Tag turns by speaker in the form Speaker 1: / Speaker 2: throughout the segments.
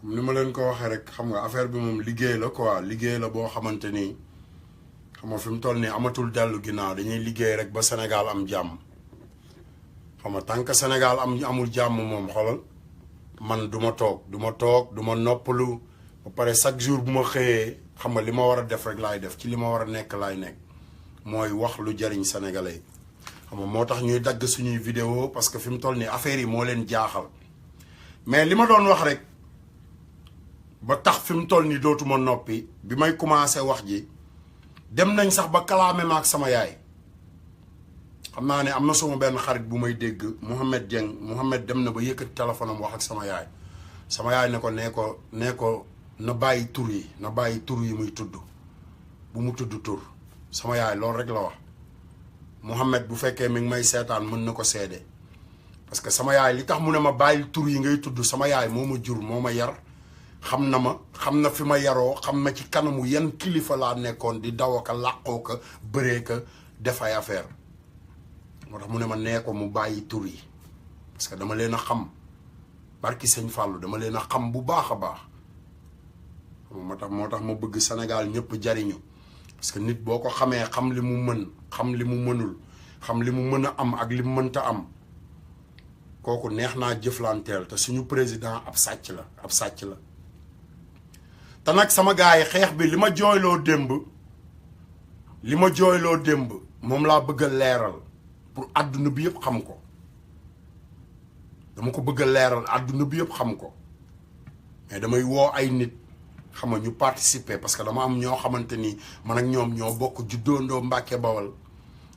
Speaker 1: ni ma leen ko waxee rek xam nga affaire bi moom liggéey la quoi liggéey la boo xamante ni xam nga fi mu toll nii amatul dellu ginnaaw dañuy liggéey rek ba Sénégal am jàmm xam nga tant que Sénégal amul jàmm moom xoolal man du ma toog du ma noppalu ba pare chaque jour bu ma xëyee xam nga li ma war a def rek laay def ci li ma war a nekk laay nekk mooy wax lu jariñ sénégalais xam nga moo tax ñuy dagg suñuy vidéo parce que fi mu toll nii affaire yi moo leen jaaxal mais li ma doon wax rek ba tax fi mu toll nii dootuma noppi bi may commencé wax ji dem nañ sax ba kalaame ma ak sama yaay xam naa ne am na sama benn xarit bu may dégg Mouhamed Dieng Mouhamed dem na ba yëkkati téléphone am wax ak sama yaay ne ko nee ko na bàyyi tur yi muy tudd bu mu tudd tur sama yaay loolu rek la wax Mouhamed bu fekkee mi ngi may seetaan mën na ko seede parce que sama yaay li tax mu ne ma bàyyi tur yi ngay tudd sama yaay moo ma jur moo ma yar xam na fi ma yaroo xam na ci kanamu yan kilifa laa nekkoon di daw ka làqoo ka bëree ka def ay affaire moo tax mu ne ma nee ko mu bàyyi tur yi parce que dama leen a xam barki sëñ Fallou dama leen a xam bu baax a baax moo tax ma bëgg Sénégal ñëpp jariñu parce que nit boo ko xamee xam li mu mën xam li mu mënul xam li mu mën a am ak li mu mënta am kooku neex naa jëflanteel te suñu président ab sàcc la te nag sama gars yi xeex bi li ma jooyloo démb moom laa bëgg a leeral pour àdduna bi yëpp xam ko dama ko bëgg a leeral àdduna bi yëpp xam ko mais damay woo ay nit xam nga ñu participer parce que dama am ñoo xamante ni man ak ñoom ñoo bokk juddoondoo Mbàkke Bawal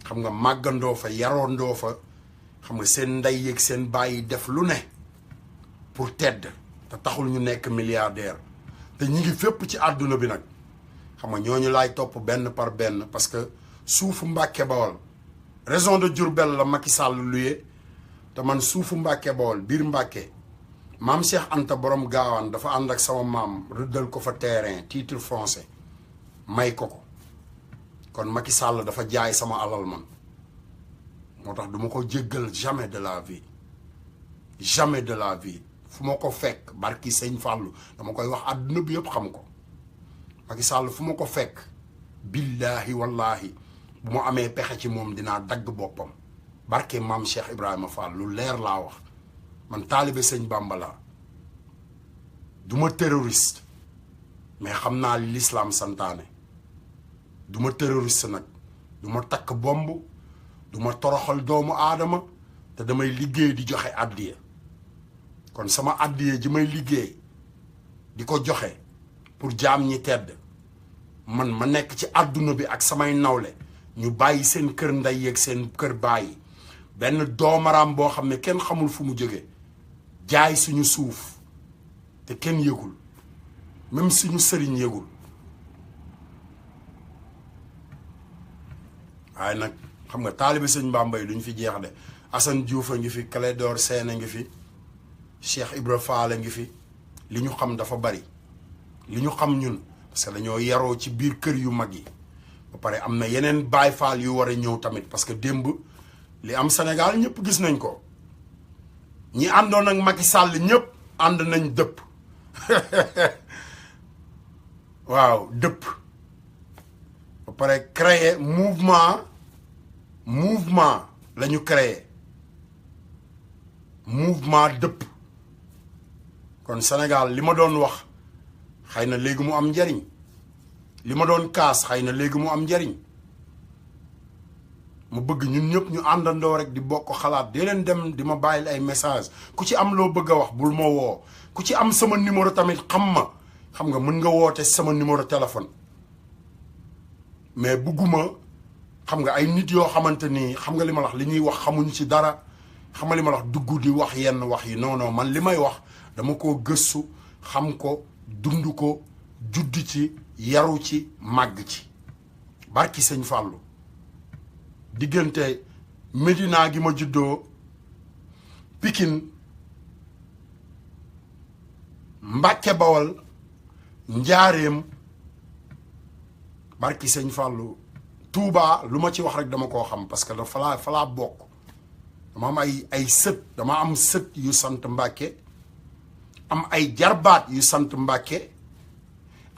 Speaker 1: xam nga màggandoo fa yaroondoo fa xam nga seen ndey yeeg seen bàyyi def lu ne pour tedd te taxul ñu nekk milliardaire te ñi ngi fépp ci àdduna bi nag xam nga ñooñu laay topp benn par benn parce que suufu Mbàkke Bawal région de Diourbel la Macky Sall luye te man suufu Mbàkke Bawal biir Mbàkke maam Cheikh Anta borom gaawaan dafa ànd ak sama maam rëddal ko fa terrain titre foncier may ko kon Macky Sall dafa jaay sama alal man moo tax du ma ko jéggal jamais de la vie fu ma ko fekk barki sëñ Fallou dama koy wax àdduna bi yëpp xam ko Macky Sall fu ma ko fekk billaahi wallaahi bu ma amee pexe ci moom dinaa dagg boppam barke maam Cheikh Ibrahima Fall lu leer laa wax man taalibe sëñ Bamba laa du ma terroriste mais xam naa li l'islam santaane du ma terroriste nag du ma takk bomb du ma toroxal doomu aadama te damay liggéey di joxe addiya kon sama addiya ji may liggéey di ko joxe pour jaam ñi tedd man ma nekk ci àdduna bi ak samay nawle ñu bàyyi seen kër ndey yeeg seen kër bàyyi benn doomaraam boo xam ne kenn xamul fu mu jóge jaay suñu suuf te kenn yëgul même suñu sëriñ yëgul waaye nag xam nga taalibe sëñ Bamba yi duñ fi jeex de Assane Diouf a ngi fi Clédor Sène a ngi fi Cheikh Ibra Fall a ngi fi li ñu xam dafa bari li ñu xam ñun parce que dañoo yaroo ci biir kër yu mag yi ba pare am na yeneen Baay Faal yu war a ñëw tamit parce que démb li am Sénégal ñëpp gis nañ ko ñi àndoon ak Macky Sall ñëpp ànd nañ dëpp waaw dëpp ba pare créer mouvement la ñu créer mouvement dëpp kon Sénégal li ma doon wax xëy na léegi mu am njariñ li ma doon kaas xëy na léegi mu am njariñ mu bëgg ñun ñëpp ñu àndandoo rek di bokk xalaat di leen dem di ma bàyyil ay message ku ci am loo bëgg a wax bul ma woo ku ci am sama numéro tamit xam nga mën nga woote sama numéro téléphone mais bëgguma xam nga ay nit yoo xamante ni xam nga li ma wax li ñuy wax xamuñ ci dara xam nga li ma wax dugg di wax yenn wax yi non man li may wax dama koo gëstu xam ko dund ko judd ci yaru ci màgg ci barki sëñ Fallou diggante Médina gi ma juddoo Pikine Mbàkke Bawal Njaareem barki sëñ Fallou Touba lu ma ci wax rek dama koo xam parce que dafa fa laa bokk dama am ay sët dama am sët yu sant Mbàkke am ay jarbaat yu sant Mbàkke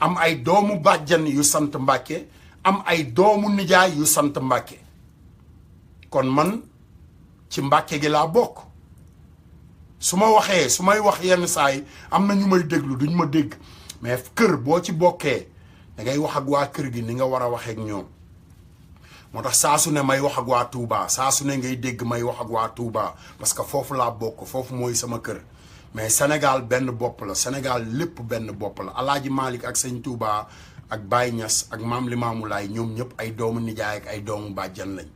Speaker 1: am ay doomu bàjjan yu sant Mbàkke am ay doomu nijaay yu sant Mbàkke kon man ci Mbàkke gi laa bokk su ma waxee su may wax yenn saa yi am na ñu may déglu duñ ma dégg mais kër boo ci bokkee da ngay wax ak waa kër gi ni nga war a waxee ak ñoom moo tax saa su ne may wax ak waa Touba saa su ne ngay dégg may wax ak waa Touba parce que foofu laa bokk foofu mooy sama kër mais Sénégal benn bopp la Sénégal lépp benn bopp la Alaaji Malick ak sëñ Touba ak Baye Niass ak Maam Limaamu Laay ñoom ñëpp ay doomu nijaay ak ay doomu bàjjan lañ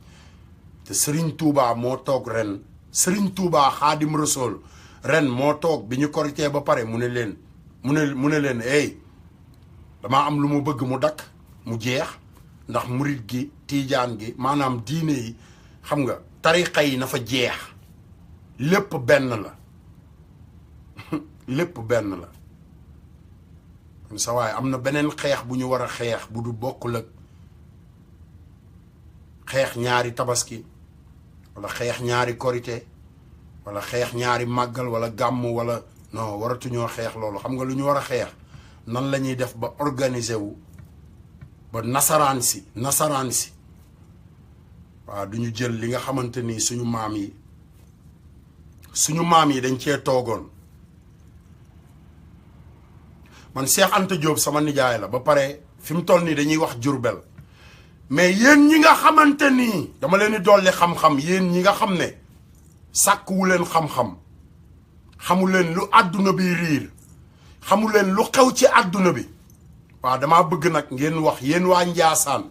Speaker 1: te Serigne Touba moo toog ren Serigne Touba Xaadim Rasool ren moo toog bi ñu korité ba pare mu ne leen hey damaa am lu mu bëgg mu dakk mu jeex ndax murit gi tiijaan gi maanaam diine yi xam nga tariqa yi na fa jeex lépp benn la lépp benn la kon sa waaye am na beneen xeex bu ñu war a xeex bu du bokkul ak xeex ñaari tabaski wala xeex ñaari korité wala xeex ñaari màggal wala gàmm wala non waratuñoo xeex loolu xam nga lu ñu war a xeex nan la ñuy def ba organiser wu ba nasaraan si waaw du ñu jël li nga xamante ni suñu maam yi dañ cee toogoon man Cheikh Anta Diop sama nijaay la ba pare fi mu toll nii dañuy wax Jurbel mais yéen ñi nga xamante nii dama leen di dolli xam-xam yéen ñi nga xam ne sàkkuwu leen xam-xam xamu leen lu àdduna bi riir xamu leen lu xew ci àdduna bi waaw damaa bëgg nag ngeen wax yéen waa Njaasaan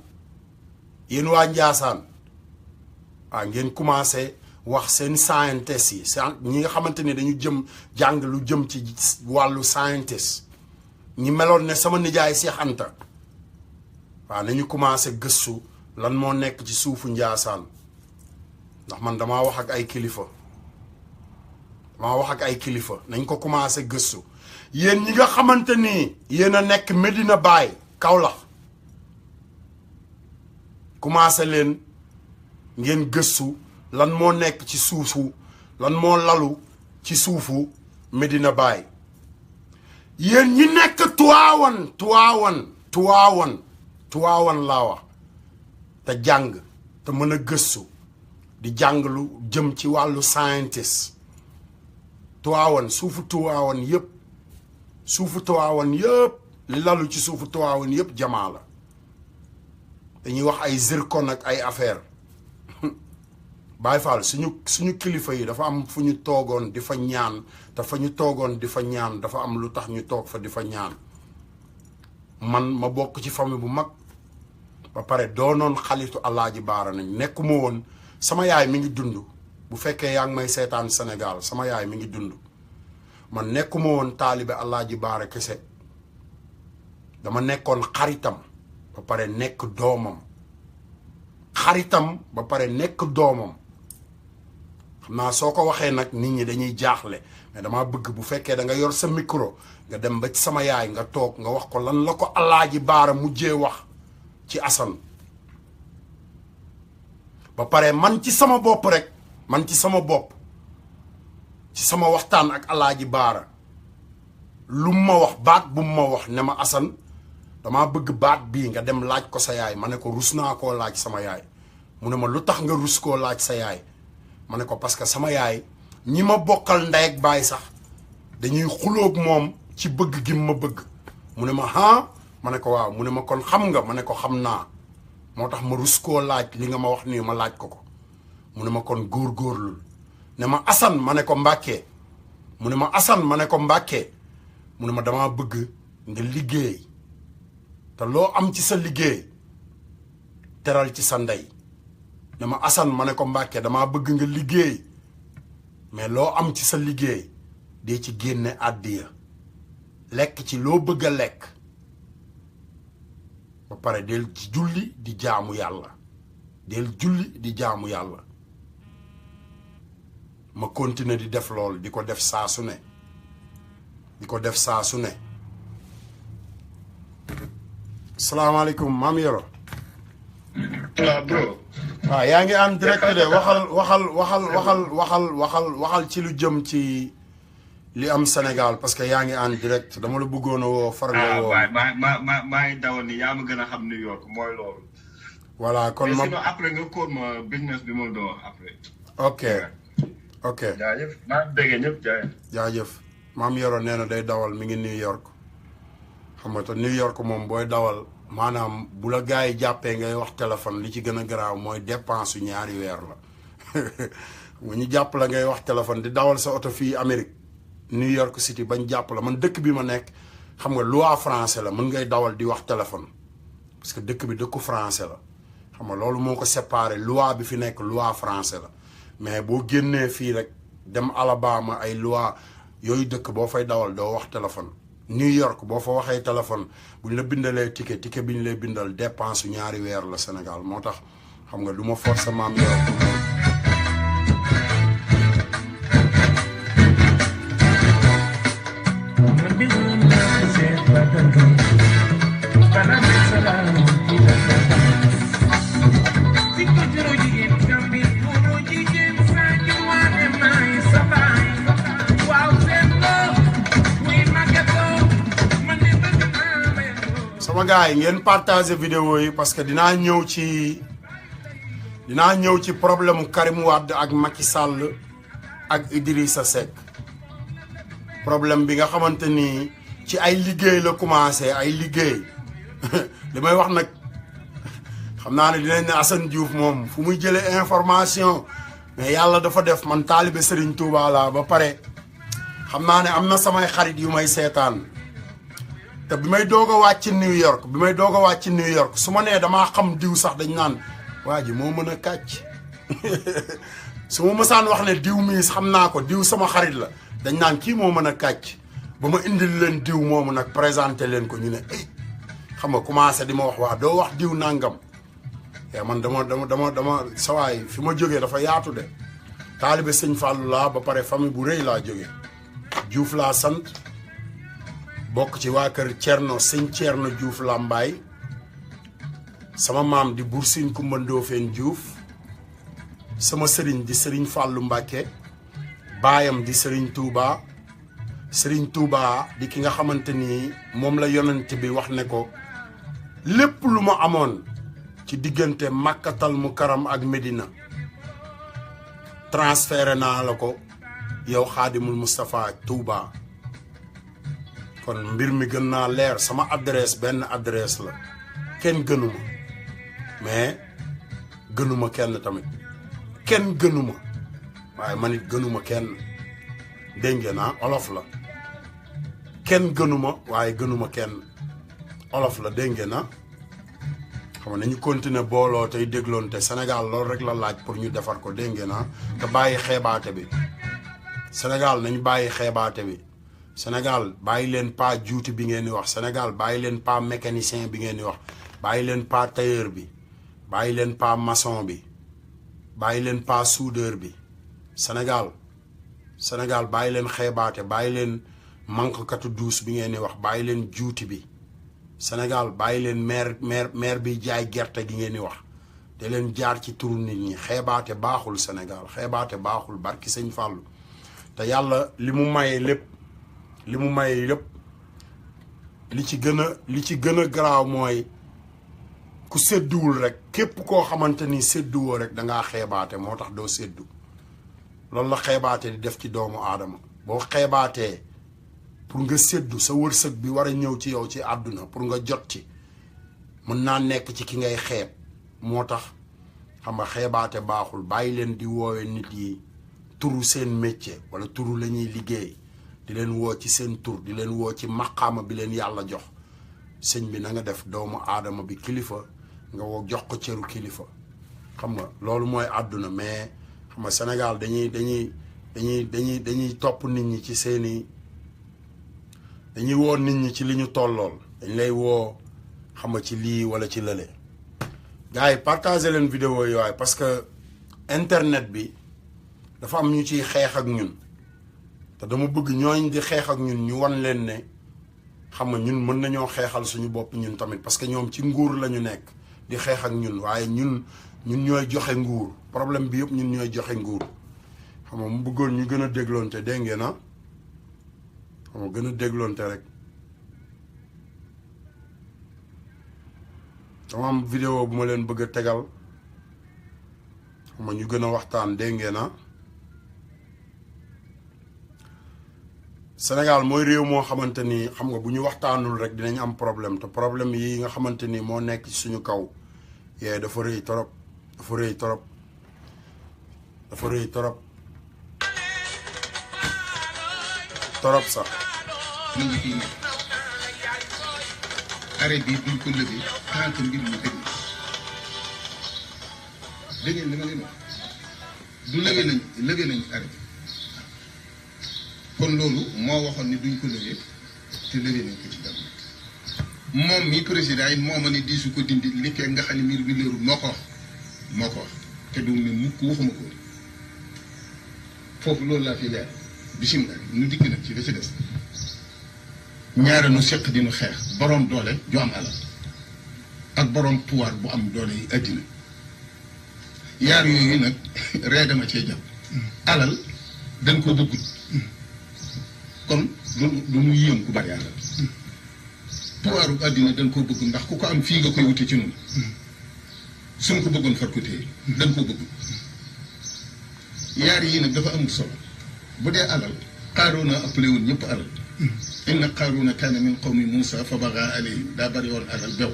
Speaker 1: waaw ngeen commencé wax seen scientist yi ñi nga xamante ni dañu jàng lu jëm ci wàllu scientist ñi meloon ne sama nijaay Cheikh Anta waaw nañu commencé gëstu lan moo nekk ci suufu Njaasaan ndax man damaa wax ak ay kilifa nañ ko commencé gëstu yéen ñi nga xamante ni yéen a nekk Medina Baye Kaolack commencé leen ngeen gëstu lan moo nekk ci suufu lan moo lalu ci suufu Medina Baye yéen ñi nekk Tuwaawan laa wax te jàng te mën a gëstu di jàng lu jëm ci wàllu scientist suufu Tuwaawan yëpp li lalu ci suufu Tuwaawan yëpp jamaa la dañuy wax ay zircon ak ay affaire Baay Faal suñu kilifa yi dafa am fu ñu toogoon di fa ñaan te fa ñu toogoon di fa ñaan dafa am lu tax ñu toog fa di fa ñaan man ma bokk ci famille bu mag ba pare doonoon xalitu Alaaji Baara nañ nekkuma woon sama yaay mi ngi dund bu fekkee yaa ngi may seetaan Sénégal sama yaay mi ngi dund man nekkuma woon taalibe Alaaji Baara kese dama nekkoon xaritam ba pare nekk doomam xam naa soo ko waxee nag nit ñi dañuy jaaxle mais dama bëgg bu fekkee da nga yor sa micro nga dem ba ci sama yaay nga toog nga wax ko lan la ko Alaaji Baara mujjee wax ci Assane ba pare man ci sama bopp ci sama waxtaan ak Alaaji Baara lu ma wax baat bu ma wax ne ma Assane dama bëgg baat bii nga dem laaj ko sa yaay ma ne ko rus naa koo laaj sama yaay mu ne ma lu tax nga rus koo laaj sa yaay ma ne ko parce que sama yaay ñi ma bokkal ndey ak baay sax dañuy xulóog moom ci bëgg gi ma bëgg mu ne ma ma ne ko waaw mu ne ma kon xam nga ma ne ko xam naa moo tax ma rus koo laaj li nga ma wax nii ma laaj ko mu ne ma kon góorgóorlul ne ma Assane ma ne ko Mbàkke mu ne ma Assane ma ne ko Mbàkke mu ne ma dama bëgg nga liggéey te loo am ci sa liggéey teral ci sa ndey ne ma Assane ma ne ko Mbàkke damaa bëgg nga liggéey mais loo am ci sa liggéey dee ci génne àddiya lekk ci loo bëgg a lekk ba pare del ci julli di jaamu yàlla ma continuer di def lool di ko def saa su ne salaamaaleykum maam Yoro
Speaker 2: waaw bro.
Speaker 1: waaw yaa ngi en direct de waxal ci lu jëm ci li am Sénégal parce que yaa ngi en direct dama la bëggoon a woo faral la woo.
Speaker 2: waaw maa ngi dawal ni yaa ma gën a xam New York mooy loolu.
Speaker 1: voilà kon
Speaker 2: mais
Speaker 1: ma
Speaker 2: sinon après nga kóor ma business bi ma doon wax après.
Speaker 1: ok.
Speaker 2: jaajëf maa ngi déggee ñëpp jaajëf.
Speaker 1: jaajëf maam Yoro nee na day dawal mi ngi New York xam nga te New York moom booy dawal maanaam bu la gars yi jàppee ngay wax téléphone li ci gën a garaaw mooy dépense su ñaari weer la mu ñu jàpp la ngay wax téléphone di dawal sa oto fii Amérique New York City bañ jàpp la man dëkk bi ma nekk xam nga loi français la mën ngay dawal di wax téléphone parce que dëkk bi dëkku français la xam nga loolu moo ko séparé loi bi fi nekk loi français la mais boo génnee fii rek dem Alabama ay loi yooyu dëkk boo fay dawal doo wax téléphone New York boo fa waxee téléphone bu ñu la bindalee ticket bi ñu lay bindal dépense su ñaari weer la Sénégal moo tax xam nga du ma forcément New York sama gars yi ngeen partager vidéo yi parce que dinaa ñëw ci problème mu Karim Wade ak Macky Sall ak Idrissa Seck problème bi nga xamante ni ci ay liggéey la commencé ay liggéey li may wax nag xam naa ne dinañ ne Assane Diouf moom fu muy jëlee information mais yàlla dafa def man taalibe Serigne Touba la ba pare xam naa ne am na samay xarit yu may seetaan te bi may doog a wàcc New York su ma nee damaa xam diw sax dañ naan waa ji moo mën a kàcc su ma mësaan wax ne diw mii xam naa ko diw sama xarit la dañ naan kii moo mën a kàcc ba ma indil leen diw moomu nag présenté leen ko ñu ne ay xam nga commencé di ma wax waa doo wax diw nangam te man dama sawaay fi ma jógee dafa yaatu de taalibe sëñ Fallou laa ba pare famille bu rëy laa jógee Diouf laa sant bokk ci waa kër sëñ Thierno Diouf Lambaye sama maam di Boursine Coumba Ndoffène Diouf sama sëriñ di sëriñ Fallou Mbacké baayam di sëriñ Touba di ki nga xamante ni moom la yonent bi wax ne ko lépp lu ma amoon ci diggante Makkatal Mukarram ak Medina transféré naa la ko yow Xaadimul Moustapha Touba kon mbir mi gën naa leer sama adresse benn adresse la kenn gënuma mais gënuma kenn tamit kenn gënuma waaye man it gënuma kenn dégg ngeen olof la kenn gënuma waaye gënuma kenn olof la dégg ngeen xam nga nañu continuer booloo tey dégloonte Sénégal loolu rek la laaj pour ñu defar ko dégg ngeen te bàyyi xeebaate bi Sénégal nañu bàyyi xeebaate bi Sénégal bàyyi leen pas juuti bi ngeen di wax Sénégal bàyyi leen pas mécanicien bi ngeen di wax bàyyi leen pas tailleur bi bàyyi leen pas maçon bi bàyyi leen pas soudeur bi Sénégal bàyyi leen xeebaate bàyyi leen manqkatu duus bi ngeen di wax bàyyi leen juuti bi Sénégal bàyyi leen maire bi jaay gerte gi ngeen di wax te leen jaar ci turu nit ñi xeebaate baaxul Sénégal xeebaate baaxul barki sëñ Fallou te yàlla li mu maye lépp li ci gën a garaaw mooy ku sédduwul rek képp koo xamante ni sédduwoo rek dangaa xeebaate moo tax doo séddu loolu la xeebaate di def ci doomu aadama boo xeebaatee pour nga séddu sa wërsëg bi war a ñëw ci yow ci àdduna pour nga jot ci mën naa nekk ci ki ngay xeeb moo tax xam nga xeebaate baaxul bàyyi leen di woowe nit yi turu seen métier wala turu la ñuy liggéey di leen woo ci seen tur di leen woo ci maqaama bi leen yàlla jox sëñ bi na nga def doomu aadama bi kilifa nga woo jox ko cëru kilifa xam nga loolu mooy àdduna mais xam nga Sénégal dañuy topp nit ñi ci seeni dañuy woo nit ñi ci li ñu tollool dañ lay woo xam nga ci lii wala ci lële gars yi partagé leen vidéo yi waaye parce que internet bi dafa am ñu ciy xeex ak ñun te dama bëgg ñooñ di xeex ak ñun ñu wan leen ne xam nga ñun mën nañoo xeexal suñu bopp ñun tamit parce que ñoom ci nguur la ñu nekk di xeex ak ñun waaye ñun ñooy joxe nguur problème bi yëpp ñun ñooy joxe nguur xam nga mu bëggoon ñu gën a dégloonte dégg ngeen xam nga gën a dégloonte rek dama am vidéo bu ma leen bëgg a tegal xam nga ñu gën a waxtaan dégg ngeen ah Sénégal mooy réew moo xamante ni xam nga bu ñu waxtaanul rek dinañ am problème te problème yi nga xamante ni moo nekk ci suñu kaw yee dafa rëy torop dafa rëy torop dafa rëy torop torop sax
Speaker 3: mu ngi fii nekk arrêt bi duñ ko lëgee tant que mbir mi dëgg dégg ngeen li ma leen wax du lëgee nañ arrêt bi kon loolu moo waxoon ni duñ ko lëgee te lëgee nañ ko ci dara moom mi président yi moo ma ni diisu ko dindi likkee nga xam ne mbir bi léerul moo ko wax te du ne mukk waxuma ko foofu loolu laa fi leer bisimilah nu dikk nag ci da ci des ñaare nu seq di nu xeex boroom doole ju am alal ak boroom pouvoir bu am doole yi àddina yaar yooyu nag ree dama cee jàpp alal dañ ko bëggut kon du mu yéem ku bari alal pouvoiru àddina dañ koo bëgg ndax ku ko am fii nga koy wute ci noonu suñ ko bëggoon far ko téye dañ koo bëggut yaar yii nag dafa amul solo bu dee alal Qaaruuna appelé woon ñëpp alal inna Qaaruuna kaana min qawmi Muusaa fa bagaa alayhim daa bari woon alal bew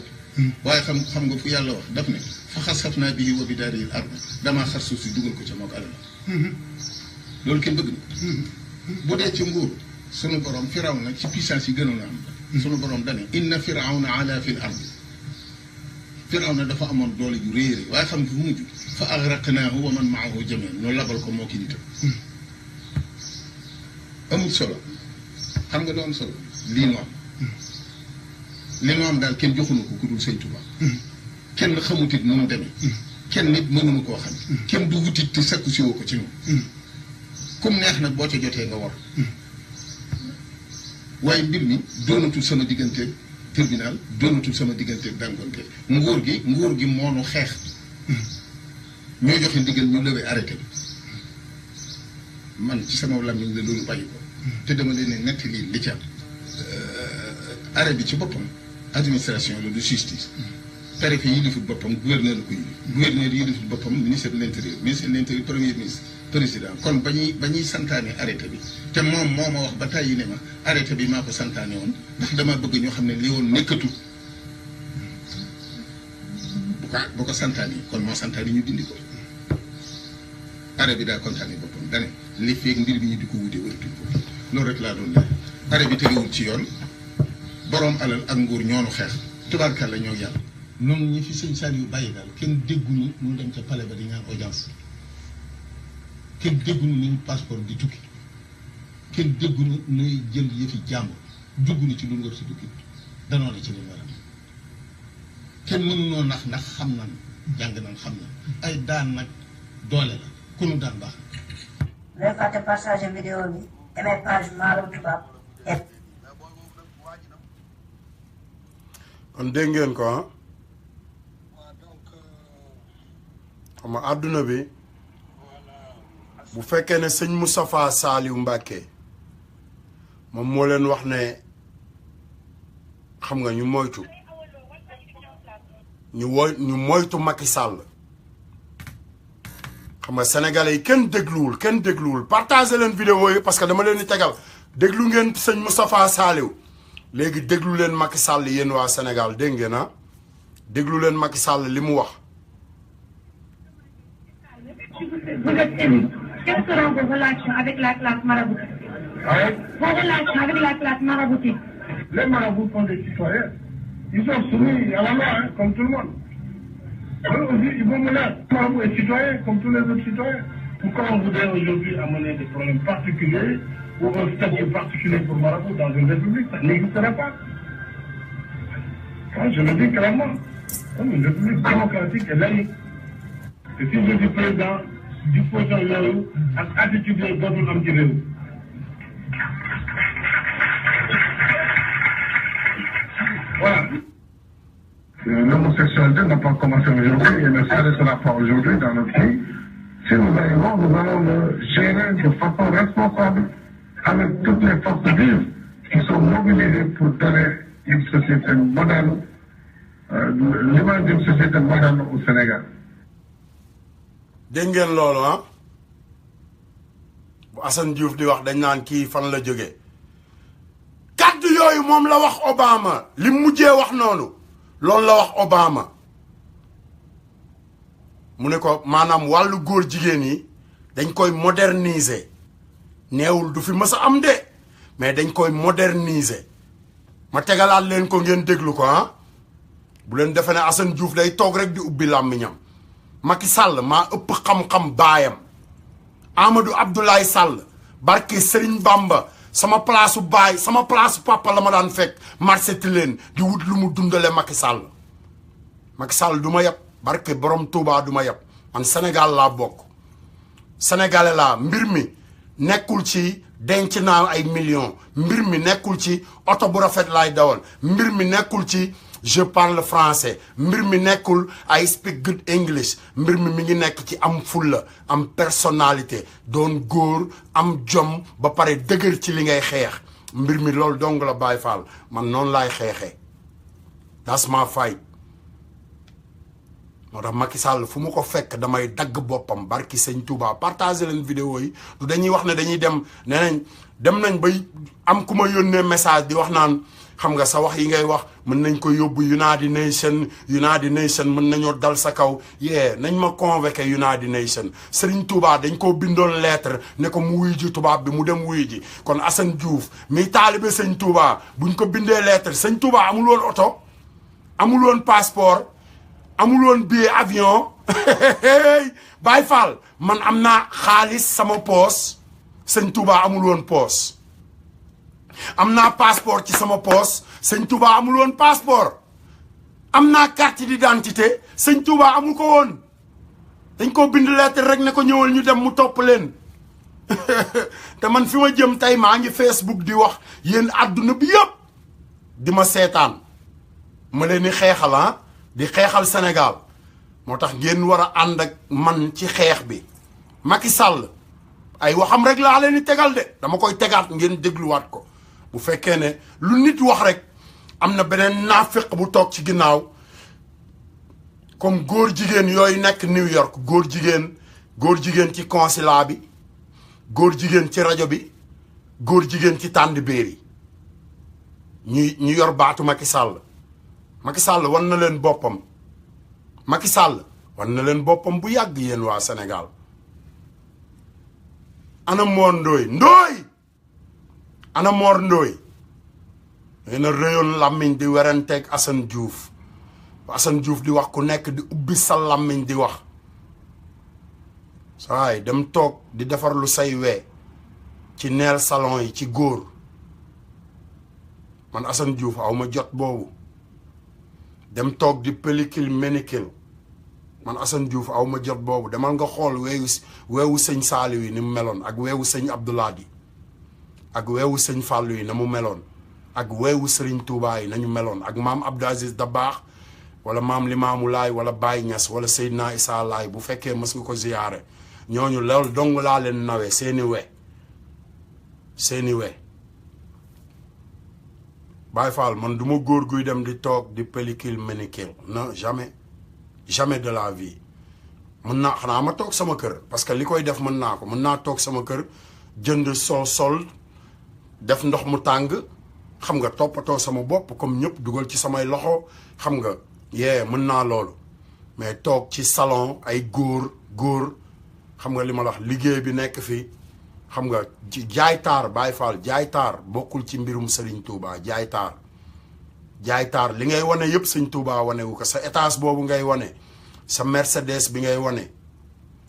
Speaker 3: waaye xam nga fu yàlla wax daf ne fa xasafnaa bihi wa bidaarihi al-ard damaa xar suuf si dugal ko ca mook alal loolu kenn bëgg na bu dee ci nguur sunu borom Firawna ci puissance yi gënoon a am sunu borom dane inna Firawna ala fil ard Firawna dafa amoon doole ju réere waaye xam nga fu mujj fa agraqnaahu wa man maahu jamii'an noo labal ko moo ki nitam amul solo xam nga lu am solo lii nu am li nu am daal kenn joxunu ko ku dul Sëñ Tuubaa kenn xamutit nu mu demee kenn nit mënuñu koo xam kenn du wutit te sakku siwoo ko ci moom kum neex nag boo ca jotee nga war waaye mbir mi doonatul sama digganteeg tribunal doonatul sama digganteeg dànkonte nguur gi moo nu xeex ñoo joxe ndigal ñu lewee arrêté bi man ci sama làmmiñ la loolu bàyyi ko te dama leen ne netti lii li ci am arrêt bi ci boppam administration la du justice préfet yi defut boppam gouverneur la ko yilif gouverneur yi defut boppam ministre de l'intérieur premier ministre président kon ba ñuy santaane arrêté bi te moom moo ma wax ba tàyyi ne ma arrêté bi maa ko santaane woon ndax dama bëgg ñoo xam ne li woon nekkatul bu ko santaane kon moo santaane ñu dindi ko arrêt bi daa kontaane boppam dane li feeg mbir bi ñu di ko wute wëratuñ ko loolu rek laa doon leer arrêt bi tegewul ci yoon boroom alal ak nguur ñoonu xeex tubaarkàlla ñoo yàlla noonu ñi fi sëñ Saliou bàyyi daal kenn dégguñu ñu dem ca palais ba di ñaan audience kenn dégguñu ni ñu passeport di tukki kenn dégguñu nuy jël yëfi jàmbur dugguñu ci lu mu war si duggi danoo ne ci li mu war a kenn mënunoo nax ndax xam nan jàng nan xam nan ay daan nag doole la ku nu daan baax
Speaker 4: bu leen fàtte partager vidéo bi aimer page Malaw Touba et
Speaker 1: kon dégg ngeen ko ah xam nga àdduna bi bu fekkee ne sëñ Moustapha Saliou Mbacké moom moo leen wax ne xam nga ñu moytu ñu moytu Macky Sall xam nga sénégalais yi kenn dégluwul partagé leen vidéo yi parce que dama leen di tegal déglu ngeen sëñ Moustapha Saliou léegi déglu leen Macky Sall yéen waa Sénégal dégg ngeen ah déglu leen Macky Sall li mu wax.
Speaker 5: Vous êtes élu. Quelles seront vos relations avec la classe maraboutique? Vos relations avec la classe maraboutique?
Speaker 6: Les marabouts sont des citoyens. Ils sont soumis à la loi, hein, comme tout le monde. Eux aussi, ils vont mener. Le marabout est citoyen, comme tous les autres citoyens. Pourquoi on voudrait aujourd'hui amener des problèmes particuliers ou un statut particulier pour marabout dans une république? Ça n'existera pas. Moi, je le dis clairement. Comme une république démocratique et laïque. Et si je dis président, disposition yooyu ak attitude yooyu dootul am ci réew. Voilà. L'homosexualité n'a pas commencé aujourd'hui et ne s'arrêtera pas aujourd'hui dans notre pays. Si nous arrivons, nous allons le gérer de façon responsable avec toutes les forces vives mobiliser pour donner une société moderne, l'image d'une société moderne au Sénégal.
Speaker 1: dégg ngeen loolu ah bu Assane Diouf di wax dañ naan kii fan la jógee kàddu yooyu moom la wax Obama li mujjee wax noonu loolu la wax Obama mu ne ko maanaam wàllu góor jigéen yi dañ koy moderniser neewul du fi mës a am de mais dañ koy moderniser ma tegalaat leen ko ngeen déglu ko ah bu leen defe ne Assane Diouf day toog rek di ubbi làmmiñam Macky Sall maa ëpp xam-xam baayam Amadou Abdoulaye Sall barke Serigne Bamba sama place su baay sama place su papa la ma daan fekk marché leen di wut lu mu dundale Macky Sall Macky Sall du ma yab barke borom Touba du ma yab man Sénégal laa bokk sénégalais laa mbir mi nekkul ci denc naa ay millions mbir mi nekkul ci oto bu rafet laay dawal mbir mi nekkul ci je parle français mbir mi nekkul I speak good English mbir mi ngi nekk ci am fulla am personnalité doon góor am jom ba pare dëgër ci li ngay xeex mbir mi loolu dong la Baye Fall man noonu laay xeexee that's my fight moo tax Macky Sall fu mu ko fekk damay dagg boppam barki sëñ Touba partagé leen vidéo yi du dañuy wax ne dañuy dem nee nañ dem nañ bay am ku ma yónnee message di wax naan xam nga sa wax yi ngay wax mën nañ ko yóbbu United Nations mën nañoo dal sa kaw nañ ma convoqué United Nations Serigne Touba dañ koo bindoon lettre ne ko mu wuyu ji tubaab bi mu dem wuyu ji kon Assane Diouf mi taalibe sëñ Touba buñ ko bindee lettre sëñ Touba amul woon oto amul woon passeport amul woon billet avion Baye Fall man am naa xaalis sama poos sëñ Touba amul woon poos am naa passeport ci sama poos sëñ Touba amul woon passeport am naa carte d'identité sëñ Touba amul ko woon dañ koo bind lettre rek ne ko ñëwal ñu dem mu topp leen te man fi ma jëm tey maa ngi Facebook di wax yéen àdduna bi yëpp di ma seetaan ma leen di xeexal di xeexal Sénégal moo tax ngeen war a ànd ak man ci xeex bi Macky Sall ay waxam rek laa leen di tegal de dama koy tegaat ngeen dégluwaat ko bu fekkee ne lu nit wax rek am na beneen naafiq bu toog ci ginnaaw comme góor jigéen yooyu nekk New York góor jigéen ci consulat bi góor jigéen ci rajo bi góor jigéen ci tànd béer yi ñu yor baatu Macky Sall Macky Sall wan na leen boppam Macky Sall wan na leen boppam bu yàgg yéen waa Sénégal ana Mor Ndoye ana Mor Ndoye ngeen a rëyoon làmmiñ di weranteeg Assane Diouf di wax ku nekk di ubbi sa làmmiñ di wax saay dem toog di defar lu say wee ci neel salon yi ci góor man Assane Diouf aw ma jot boobu dem toog di pellicule ménicule man Assane Diouf aw ma jot boobu demal nga xool weewu sëñ Saliou yi ni mu meloon ak weewu sëñ Abdoulaye ak weewu sëñ Fallou yi na mu meloon ak weewu Serigne Touba yi nañu meloon ak maam Abdou Aziz Dabakh wala maam Limamou Laye wala Baye Niass wala Seydina Issa Laye bu fekkee mës nga ko ziyaare ñooñu loolu dong laa leen nawee seeni we Baye Fall man du ma góor guy dem di toog di pellicule ménicule non jamais de la vie mën naa xanaa ma toog sama kër parce que li koy def mën naa toog sama kër jënd sol def ndox mu tàng xam nga toppatoo sama bopp comme ñëpp dugal ci samay loxo xam nga mën naa loolu mais toog ci salon ay góor xam nga li ma la wax liggéey bi nekk fi xam nga jaay taar Baye Fall jaay taar bokkul ci mbirum Serigne Touba jaay taar li ngay wane yëpp Serigne Touba wane wu ko sa étage boobu ngay wane sa Mercedes bi ngay wane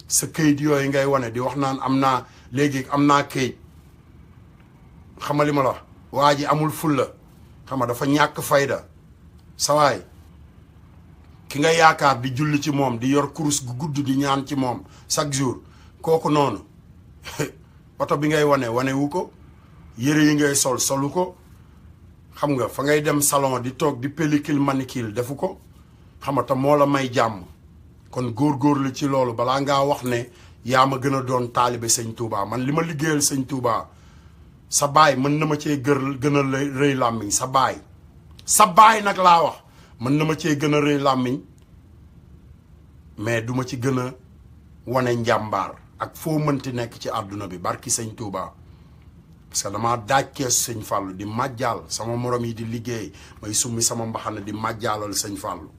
Speaker 1: sa këyit yooyu ngay wane di wax naan am naa këyit xam nga li ma la wax waa ji amul fulla xam nga dafa ñàkk fayda sawaay ki nga yaakaar di julli ci moom di yor kurus gu gudd di ñaan ci moom chaque jour kooku noonu oto bi ngay wane wu ko yére yi ngay solu ko xam nga fa ngay dem salon di toog di pellicule manicule defu ko xam nga te moo la may jàmm kon góorgóorlu ci loolu balaa ngaa wax ne yaa ma gën a doon taalibe sëñ Touba man li ma liggéeyal sëñ Touba sa baay mën na ma cee gën a rëy làmmiñ sa baay nag laa wax mën na ma cee gën a rëy làmmiñ mais duma ci gën a wane njàmbaar ak foo mënti nekk ci àdduna bi barki sëñ Touba parce que dama daaj kees sëñ Fallou di màjjaal sama morom yi di liggéey may summi sama mbaxana di màjjaalal sëñ Fallou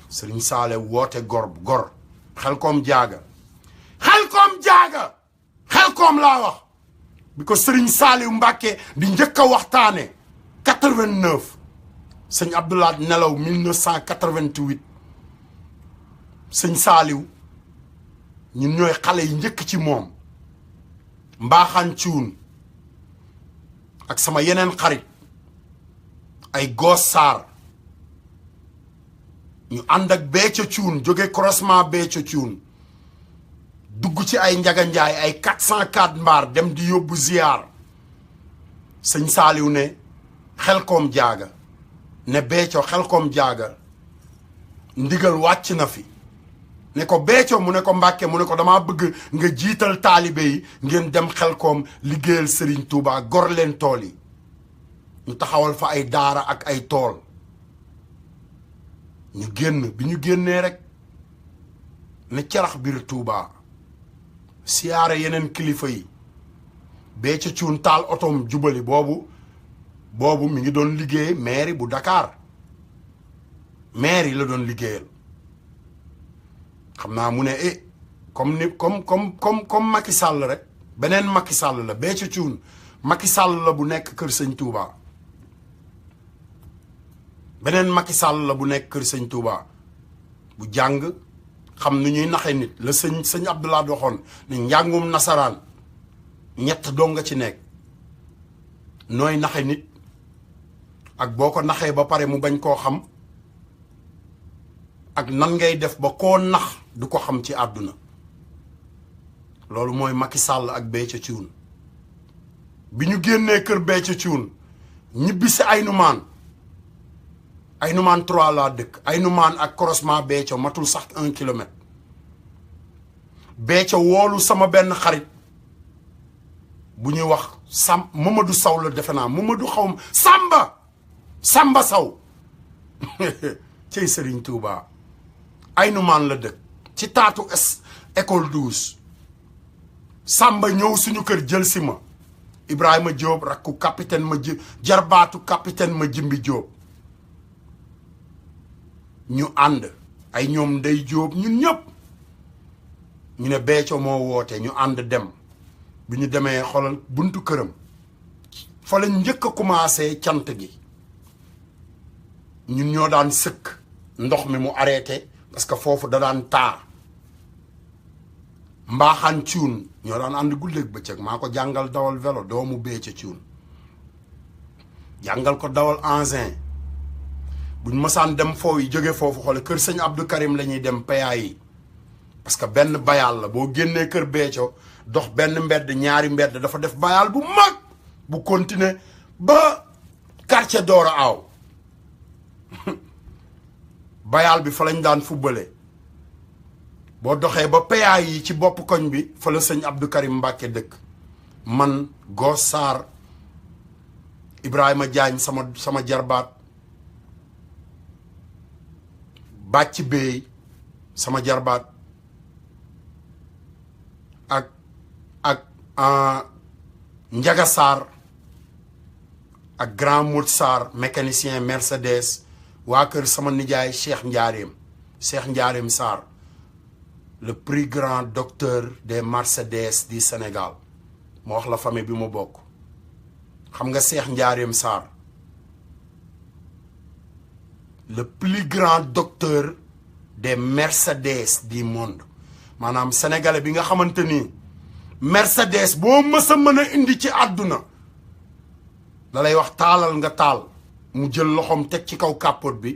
Speaker 1: sëriñ Saale woote gor Xelkom jaaga Xelkom laa wax bi ko sëriñ Saaliw Mbàkke di njëkk a waxtaane 89 sëñ Abdoulaye nelaw 1988 sëñ Saaliw ñun ñooy xale yi njëkk ci moom mbaaxaan cuun ak sama yeneen xarit ay goos saar ñu ànd ak Béthio Thioune jóge croisement Béthio Thioune dugg ci ay njaganjaay ay 404 mbaar dem di yóbbu ziyaar sëñ Saaliw ne Xelkom jaaga ne Béthio Xelkom jaaga ndigal wàcc na fi ne ko Béthio mu ne ko Mbàkke mu ne ko damaa bëgg nga jiital taalibe yi ngeen dem Xelkom liggéeyal Serigne Touba gor leen tool yi ñu taxawal fa ay daara ak ay tool ñu génn bi ñu génnee rek ne carax biir Touba siyaare yeneen kilifa yi Béthio Thioune taal otom jubali boobu mi ngi doon liggéey mairie bu Dakar mairie la doon liggéeyal xam naa mu ne comme Macky Sall rek beneen Macky Sall la Béthio Thioune Macky Sall la bu nekk kër sëñ Touba beneen Macky Sall la bu nekk kër sëñ Touba bu jàng xam nu ñuy naxe nit la sëñ Abdoulaye waxoon ne njàngum nasaraan ñett doo nga ci nekk nooy naxe nit ak boo ko naxee ba pare mu bañ koo xam ak nan ngay def ba koo nax du ko xam ci àdduna loolu mooy Macky Sall ak Béthio Thioune bi ñu génnee kër Béthio Thioune ñibbi si Aynoumane 3 laa dëkk Aynoumane ak croisement Béthio matul sax 1 kilomètre Béthio woolu sama benn xarit bu ñuy wax Mamadou Saw la defe naa Mamadou xawm Samba Saw cey Serigne Touba Aynoumane la dëkk ci taatu école 12 Samba ñëw suñu kër jël si ma Ibrahima Diop rakku capitaine jarbaatu capitaine ma Jimbi Diop ñu ànd ay ñoom Ndey Diop ñun ñëpp ñu ne Béthio moo woote ñu ànd dem bi ñu demee xoolal buntu këram fa lañ njëkk a commencé cant gi ñun ñoo daan sëkk ndox mi mu arrêté parce que foofu da daan taa mbaaxaan Thioune ñoo daan ànd guddeeg bëccëg maa ko jàngal dawal vélo doomu Béthio Thioune jàngal ko dawal engin buñ mësaan dem foofu yi jóge foofu xoole kër sëñ Abdou Karim la ñuy dem paya yi parce que benn bayal la boo génnee kër Béthio dox benn mbedd ñaari mbedd dafa def bayal bu mag bu continuer ba quartier Dora Aw bayal bi fa lañ daan fubbale boo doxee ba paya yi ci bopp koñ bi fa la sëñ Abdou Karim Mbàkke dëkk man Goos Sarr Ibrahima Diagne sama jarbaat bàcc béy sama jarbaat ak Njaga Sarr ak Grand Mout Sarr mécanicien Mercedes waa kër sama nijaay Cheikh Ndiarème Sarr le plus grand docteur des Mercedes du Sénégal moo wax la famille bi mu bokk xam nga Cheikh Ndiarème Sarr le plus grand docteur des Mercedes du monde maanaam sénégalais bi nga xamante ni Mercedes boo mës a mën a indi ci àdduna da lay wax taalal nga taal mu jël loxoom teg ci kaw capote bi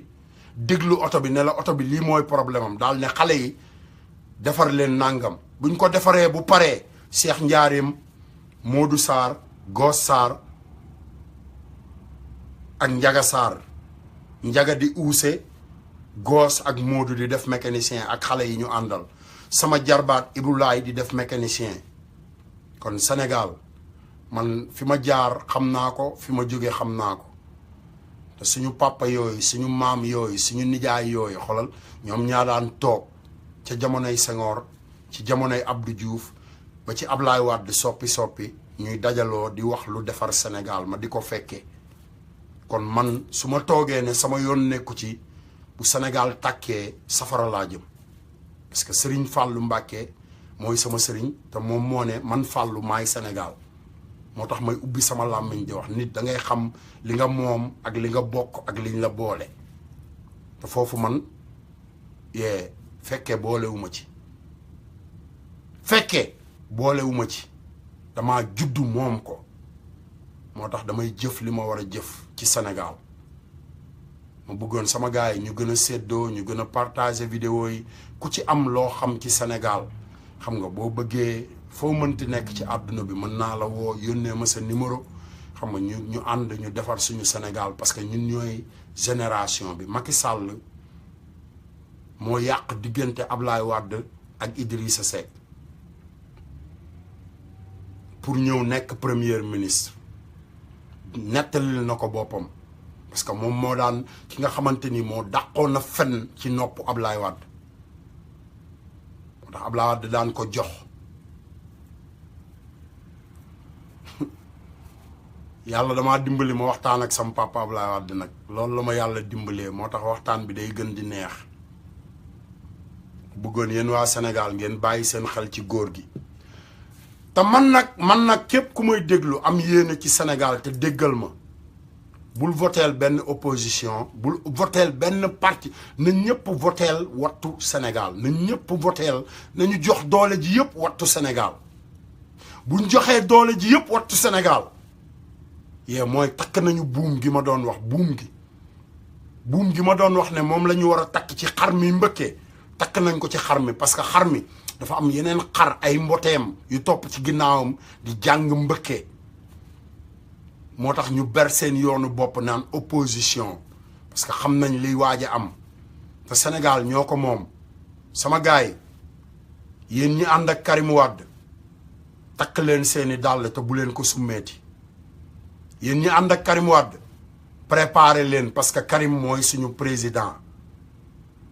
Speaker 1: déglu oto bi ne la oto bi lii mooy problème am daal ne xale yi defar leen nangam buñ ko defaree bu paree Cheikh Ndiarème Modou Sarr Goos Sarr ak Njaga Sarr Njaga di uuse Goos ak Modou di def mécanicien ak xale yi ñu àndal sama jarbaat Ibulaay di def mécanicien kon Sénégal man fi ma jaar xam naa ko fi ma jóge xam naa ko te suñu papa yooyu suñu maam yooyu suñu nijaay yooyu xolal ñoom ñaa daan toog ca jamonoy Senghor ci jamonoy Abdou Diouf ba ci Ablaye Wade soppi ñuy dajaloo di wax lu defar Sénégal ma di ko fekkee kon man su ma toogee ne sama yoon nekku ci bu Sénégal tàkkee safara laa jëm parce que Serigne Fallou Mbacké mooy sama sëriñ te moom moo ne man Fallou maay Sénégal moo tax may ubbi sama làmmiñ di wax nit da ngay xam li nga moom ak li nga bokk ak liñ la boole te foofu man fekkee boolewuma ci fekkee boolewuma ci dama juddu moom ko moo tax damay jëf li ma war a jëf ci Sénégal ma bëggoon sama gars yi ñu gën a séddoo ñu gën a partager vidéo yi ku ci am loo xam ci Sénégal xam nga boo bëggee foo mënti nekk ci àdduna bi mën naa la woo yónnee ma sa numéro xam nga ñu ànd ñu defar suñu Sénégal parce que ñun ñooy génération bi Macky Sall moo yàq diggante Ablaye Wade ak Idrissa Seck pour ñëw nekk premier ministre nettalil na ko boppam parce que moom moo daan ki nga xamante ni moo dàqoon na fen ci nopp Ablaye Wade moo tax Ablaye Wade daan ko jox yàlla damaa dimbali ma waxtaan ak sama papa Ablaye Wade nag loolu la ma yàlla dimbalee moo tax waxtaan bi day gën di neex bëggoon yéen waa Sénégal ngeen bàyyi seen xel ci góor gi te man nag képp ku may déglu am yéene ci Sénégal te déggal ma bul voteel benn opposition bul voteel benn parti na ñëpp voteel wattu Sénégal na ñëpp voteel nañu jox doole ji yëpp wattu Sénégal buñ joxee doole ji yëpp wattu Sénégal mooy takk nañu buum gi ma doon wax buum gi ma doon wax ne moom la ñu war a takk ci xar mi mbëkkee takk nañ ko ci xar mi parce que xar mi dafa am yeneen xar ay mboteem yu topp ci ginnaawam di jàng mbëkkee moo tax ñu ber seen yoonu bopp naan opposition parce que xam nañ liy waaj a am te Sénégal ñoo ko moom sama gaay yi yéen ñi ànd ak Karim Wade takk leen seeni dàll te bu leen ko summeeti yéen ñi ànd ak Karim Wade préparé leen parce que Karim mooy suñu président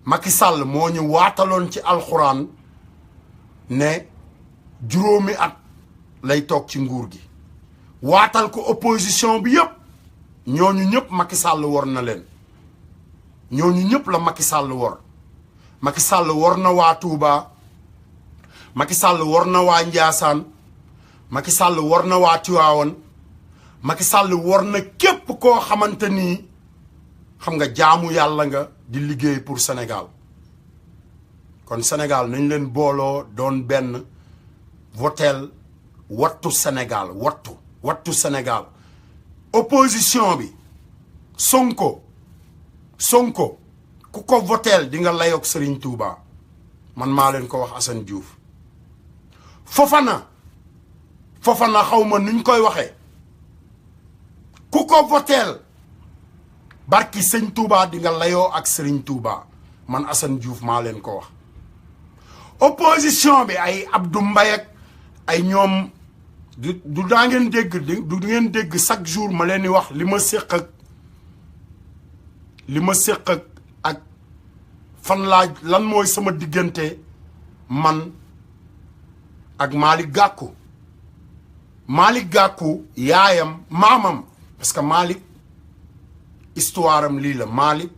Speaker 1: Macky Sall moo ñu waataloon ci alxuraan ne juróomi at lay toog ci nguur gi waatal ko opposition bi yëpp ñooñu ñëpp Macky Sall war na leen ñooñu ñëpp la Macky Sall war Macky Sall war na waa Touba Macky Sall war na waa Ndiassane Macky Sall war na waa Tivaouane Macky Sall war na képp koo xamante ni xam nga jaamu yàlla nga di liggéey pour Sénégal kon Sénégal nañ leen booloo doon benn votel wattu Sénégal wattu Sénégal opposition bi Sonko ku ko votel di nga layoog Serigne Touba man maa leen ko wax Assane Diouf Fofana xaw ma nuñ koy waxee ku ko votel barki Sëñ Touba di nga layoo ak Serigne Touba man Assane Diouf maa leen ko wax opposition bi ay Abdou Mbaye ak ay ñoom du daa ngeen dégg du ngeen dégg chaque jour ma leen di wax li ma séq ak fan laa lan mooy sama diggante man ak Malick Gakou yaayam maamam parce que Malick histoire am lii la Malick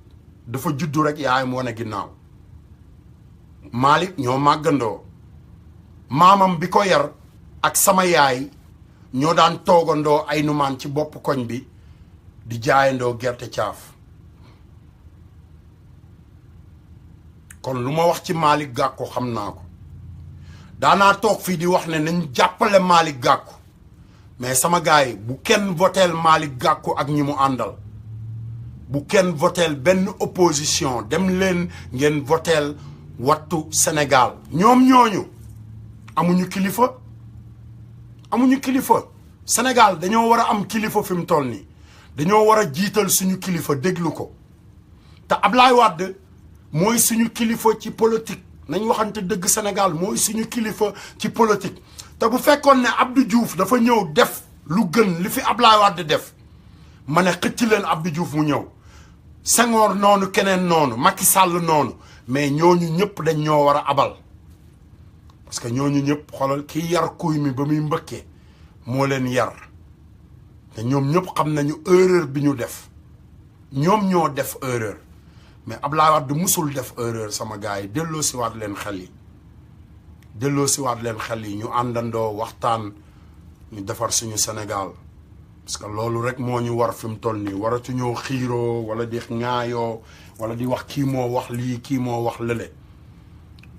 Speaker 1: dafa juddu rek yaayam wane ginnaaw Malick ñoo màggandoo maamam bi ko yar ak sama yaay ñoo daan toogandoo ay numaan ci bopp koñ bi di jaayandoo gerte caaf kon lu ma wax ci Malick Gakou xam naa ko daanaa toog fii di wax ne nañ jàppale Malick Gakou mais sama gars yi bu kenn voteel Malick Gakou ak ñi mu àndal bu kenn voteel benn opposition dem leen ngeen voteel wattu Sénégal ñoom ñooñu amuñu kilifa Sénégal dañoo war a am kilifa fi mu toll nii dañoo war a jiital suñu kilifa déglu ko te Ablaye Wade mooy suñu kilifa ci politique nañ waxante dëgg Sénégal mooy suñu kilifa ci politique te bu fekkoon ne Abdou Diouf dafa ñëw def lu gën li fi Ablaye Wade def ma ne xëcc leen Abdou Diouf mu ñëw Senghor noonu keneen noonu Macky Sall noonu mais ñooñu ñëpp dañ ñoo war a abal parce que ñooñu ñëpp xoolal kii yar kuy mi ba muy mbëkkee moo leen yar te ñoom ñëpp xam nañu erreur bi ñu def ñoom ñoo def erreur mais Ablaye Wade musul def erreur sama gars yi delloo si waat leen xel yi delloo si waat leen xel yi ñu àndandoo waxtaan ñu defar suñu Sénégal parce que loolu rek moo ñu war fi mu toll nii waratuñoo xiiroo wala di ŋaayoo wala di wax kii moo wax lii kii moo wax lële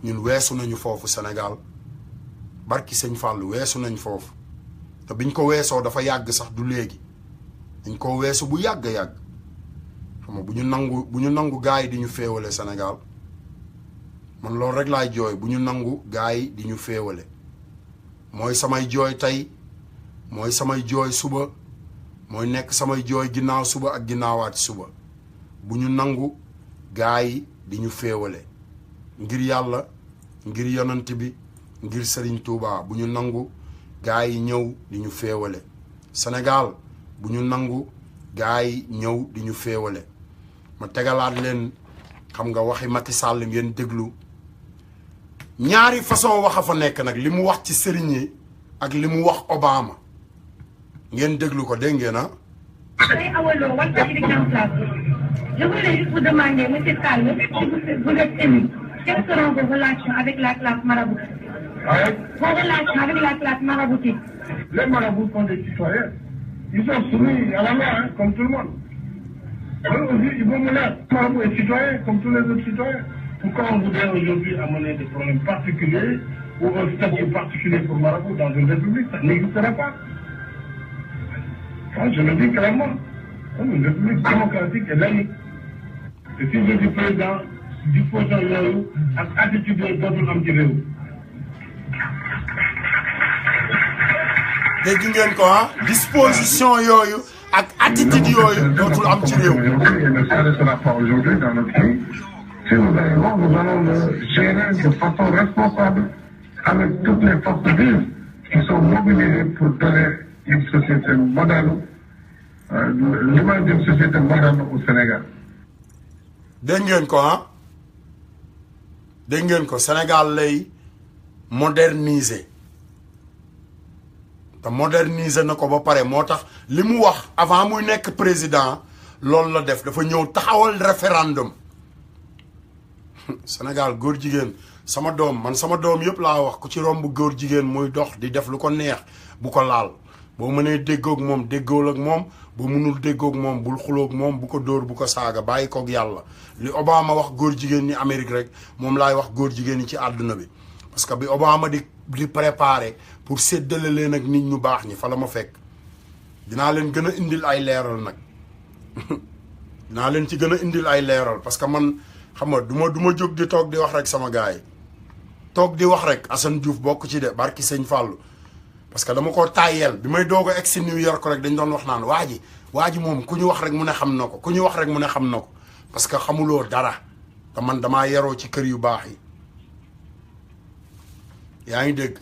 Speaker 1: ñun weesu nañu foofu Sénégal barki sëñ Fallou weesu nañ foofu te biñ ko weesoo dafa yàgg sax du léegi dañ ko weesu bu yàgg-yàgg xam nga bu ñu nangu gars yi di ñu féewale Sénégal man loolu rek laay jooy bu ñu nangu gars yi di ñu féewale mooy samay jooy tey mooy samay jooy suba mooy nekk samay jooy ginnaaw suba ak ginnaawaati suba bu ñu nangu gars yi di ñu féewale ngir yàlla ngir yonent bi ngir Serigne Touba bu ñu nangu gars yi ñëw di ñu féewale Sénégal bu ñu nangu gars yi ñëw di ñu féewale ma tegalaat leen xam nga waxi Macky Sall ngeen déglu ñaari façon wax a fa nekk nag li mu wax ci sëriñ yi ak li mu wax Obama ngeen déglu ko dégg ngeen ah.
Speaker 5: Je voulais juste vous demander, M. Sall, si vous êtes élu, quelles seront vos relations avec la classe maraboutique? Vos relations avec la classe maraboutique?
Speaker 6: Les marabouts sont des citoyens. Ils sont soumis à la loi, hein, comme tout le monde. Eux aussi, ils vont mener. Le marabout est citoyen, comme tous les autres citoyens. Pourquoi on voudrait aujourd'hui amener des problèmes particuliers ou un statut particulier pour marabout dans une république? Ça n'existera pas. Enfin, je le dis clairement. Une république démocratique et laïque. Et si je dis président, disposant yooyu ak attitude yooyu dootul am ci réew.
Speaker 1: dégg ngeen ko ah disposition yooyu ak attitude yooyu dootul am ci réew.
Speaker 6: Et ne s'arrêtera pas aujourd'hui dans notre pays. Si nous allons voir, nous allons le gérer de façon responsable avec toutes les forces vives qui sont mobilisées pour donner une société moderne, l'image d'une société moderne au Sénégal.
Speaker 1: dégg ngeen ko ah dégg ngeen ko Sénégal lay moderniser te moderniser na ko ba pare moo tax li mu wax avant muy nekk président loolu la def dafa ñëw taxawal référendum Sénégal góor jigéen sama doom man sama doom yëpp laa wax ku ci romb góor jigéen muy dox di def lu ko neex bu ko laal boo mënee déggoog moom déggool ak moom bu mënul déggoog moom bul xuloog moom bu ko dóor bu ko saaga bàyyi koog yàlla li Obama wax góor jigéen ñi Amérique rek moom laay wax góor jigéen ñi ci àdduna bi parce que bi Obama di préparer pour séddale leen ak nit ñu baax ñi fa la ma fekk dinaa leen gën a indil ay leeral nag dinaa leen ci gën a indil ay leeral parce que man xam nga du ma jóg di toog di wax rek sama gars yi toog di wax rek Assane Diouf bokk ci de barki sëñ Fallou parce que dama ko tàyyeel bi may doog a egg si New York rek dañ doon wax naan waa ji moom ku ñu wax rek mu ne xam na ko ku ñu wax rek mu ne xam na ko parce que xamuloo dara te man damaa yaroo ci kër yu baax yi yaa ngi dégg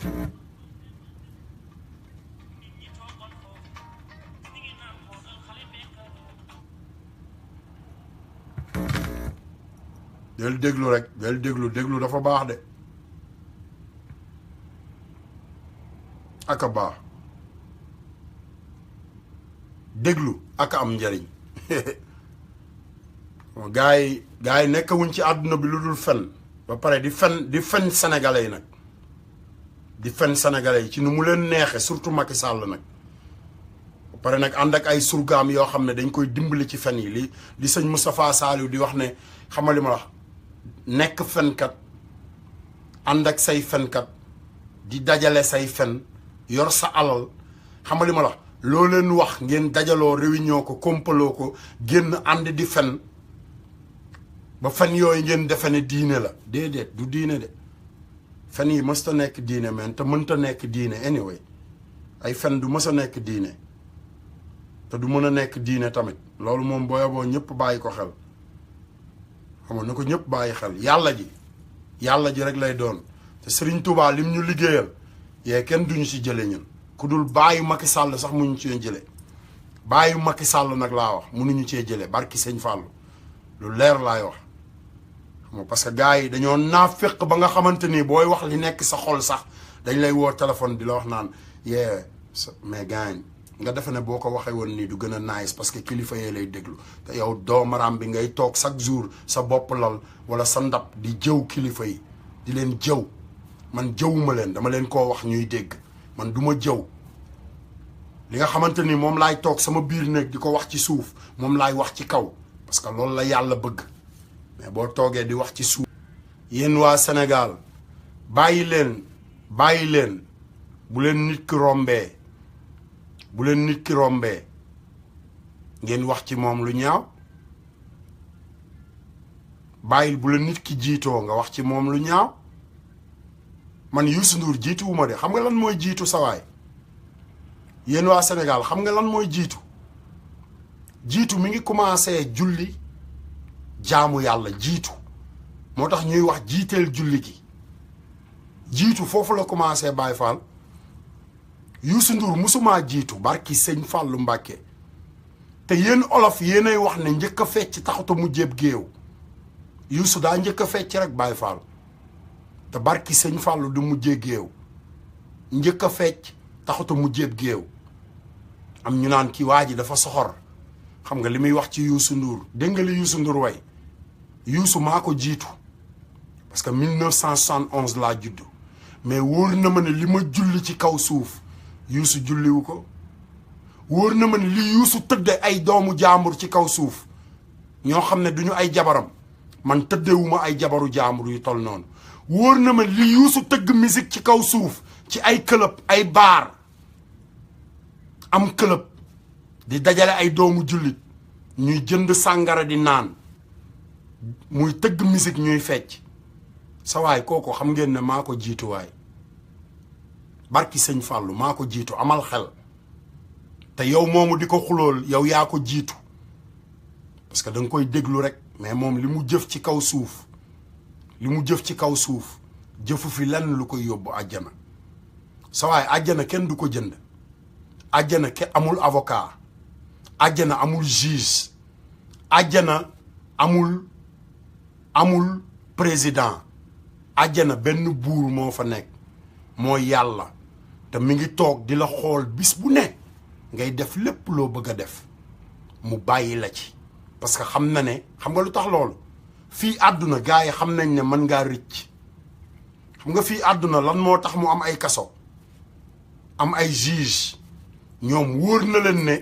Speaker 1: del déglu rek del déglu dafa baax de aka baax déglu aka am njariñ gaa yi nekkawuñ ci àdduna bi lu dul fen ba pare di fen sénégalais yi nag di fen sénégalais yi ci nu mu leen neexe surtout Macky Sall nag ba pare nag ànd ak ay surgaam yoo xam ne dañ koy dimbali ci fen yi li sëñ Moustapha Saliou di wax ne xamali ma wax nekk fenkat ànd ak say fenkat di dajale say fen yor sa alal xamali ma la loo leen wax ngeen dajaloo réunion ko kompaloo ko génn ànd di fen ba fen yooyu ngeen defe ne diine la déedéet du diine de fen yi mësta nekk diine men te mënta nekk diine anyway ay fen du mës a nekk diine te du mën a nekk diine tamit loolu moom booyaboo ñëpp bàyyi ko xel xam nga na ko ñëpp bàyyi xel yàlla ji rek lay doon te Serigne Touba lim ñu liggéeyal yee kenn duñu si jële ñun ku dul bàyyi Macky Sall sax muñu cee jële bàyyi Macky Sall nag laa wax mënuñu cee jële barki sëñ Fallou lu leer laay wax xam parce que gars yi dañoo naaféq ba nga xamante ni booy wax li nekk sa xol sax dañ lay woo téléphone di la wax naan yee mais gars nga defe ne boo ko waxee woon nii du gën a nice parce que kilifa yee lay déglu te yow doomaram bi ngay toog chaque jour sa bopp lal wala sa ndab di jëw kilifa yi di leen jëw man jëwuma leen dama leen koo wax ñuy dégg man du ma jëw li nga xamante ni moom laay toog sama biir néeg di ko wax ci suuf moom laay wax ci kaw parce que loolu la yàlla bëgg mais boo toogee di wax ci suuf yéen waa Sénégal bàyyi leen bu leen nit ki rombee bu leen nit ki rombee ngeen wax ci moom lu ñaaw bàyyil bu la nit ki jiitoo nga wax ci moom lu ñaaw man Youssou Ndour jiituwuma de xam nga lan mooy jiitu sawaay yéen waa Sénégal xam nga lan mooy jiitu mi ngi commencé julli jaamu yàlla jiitu moo tax ñuy wax jiiteel julli gi jiitu foofu la commencé Baye Fall Youssou Ndour musumaa jiitu barki sëñ Fallou Mbàkke te yéen olof yéenay wax ne njëkk a fecc taxuta mu jéb géew Youssou daa njëkk a fecc rek Baye Fall te barki sëñ Fallou du mujjee géew njëkk a fecc taxuta mu jéb géew am ñu naan kii waa ji dafa soxor xam nga li muy wax ci Youssou Ndour dégg nga li Youssou Ndour way Youssou maa ko jiitu parce que 1971 laa juddu mais wóor na ma ne li ma julli ci kaw suuf Youssou julliwu ko wóor na ma ne li Youssou tëdde ay doomu jaambur ci kaw suuf ñoo xam ne duñu ay jabaram man tëddewuma ay jabaru jaambur yu tol noonu wóor na ma li Youssou tëgg musique ci kaw suuf ci ay club ay baar am club di dajale ay doomu jullit ñuy jënd sàngara di naan muy tëgg musique ñuy fecc sa waay kooku xam ngeen ne maa ko jiitu waay barki sëñ Fallou maa ko jiitu amal xel te yow moomu di ko xulool yow yaa ko jiitu parce que da nga koy déglu rek mais moom li mu jëf ci kaw suuf jëfu fi lenn lu koy yóbbu àjjana sa waay àjjana kenn du ko jënd àjjana amul avocat àjjana amul juge àjjana amul président àjjana benn buur moo fa nekk mooy yàlla te mi ngi toog di la xool bis bu ne ngay def lépp loo bëgg a def mu bàyyi la ci parce que xam na ne xam nga lu tax loolu fii àdduna gars yi xam nañ ne mën ngaa rëcc xam nga fii àdduna lan moo tax mu am ay kaso am ay juge ñoom wóor na leen ne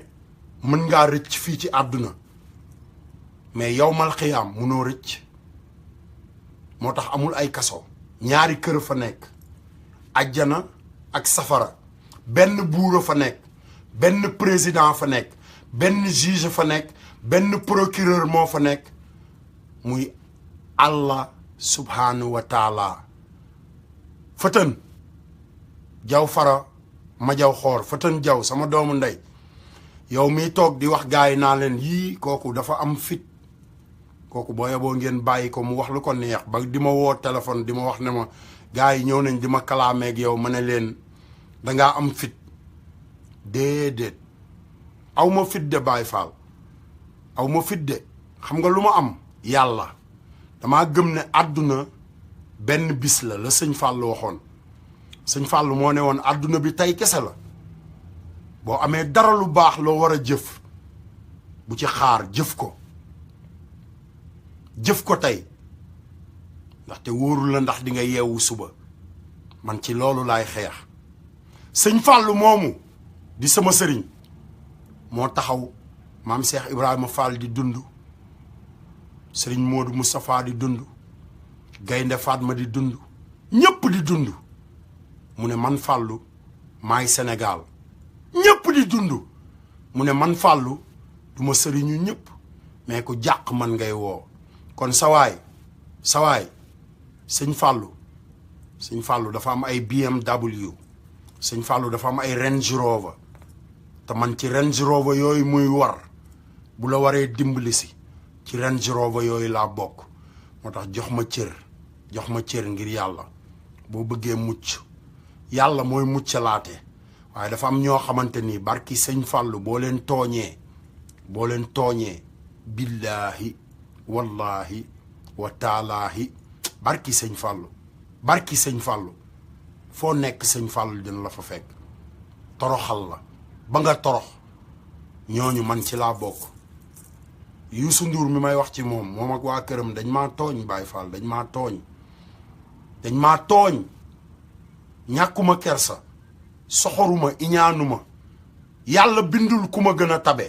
Speaker 1: mën ngaa rëcc fii ci àdduna mais yawmal xiyaam munoo rëcc moo tax amul ay kaso ñaari kër fa nekk ajjana ak safara benn buur fa nekk benn président fa nekk benn juge fa nekk benn procureur moo fa nekk muy Allah subhanahu wa taala fëtën jaw fara ma jaw xoor fëtën jaw sama doomu ndey yow miy toog di wax gaay naa leen yii kooku dafa am fit kooku boo yeboo ngeen bàyyi ko mu wax lu ko neex ba di ma woo téléphone di ma wax ne ma gars yi ñëw nañ di ma kalaameeg yow ma ne leen dangaa am fit déedéet aw ma fit de Baye Fall aw ma fit de xam nga lu ma am yàlla damaa gëm ne àdduna benn bis la sëñ Fall waxoon sëñ Fall moo ne woon àdduna bi tey kese la boo amee dara lu baax loo war a jëf bu ci xaar jëf ko tey ndaxte wóorul la ndax di nga yeewu suba man ci loolu laay xeex sëñ Fall moomu di sama sëriñ moo taxaw maam Cheikh Ibrahima Fall di dund sëriñ Modou Moustapha di dund Gaynde Fatma di dund ñëpp di dund mu ne man Fallu maay Sénégal ñëpp di dund mu ne man Fallu du ma sëriñu ñëpp mais ku jàq man ngay woo kon sawaay sëñ Fallu dafa am ay BMW sëñ Fallu dafa am ay Range Rover te man ci Range Rover yooyu muy war bu la waree dimbali si ci Range Rover yooyu laa bokk moo tax jox ma cër ngir yàlla boo bëggee mucc yàlla mooy muccalaate waaye dafa am ñoo xamante ni barki sëñ Fallou boo leen tooñee billaahi wallahi wa taalaahi barki sëñ Fallou foo nekk sëñ Fallou dina la fa fekk toroxal la ba nga torox ñooñu man ci laa bokk. Youssou Ndour mi may wax ci moom ak waa këram dañ maa tooñ Baye Fall dañ maa tooñ ñàkkuma kersa soxoruma iñaanuma yàlla bindul ku ma gën a tabe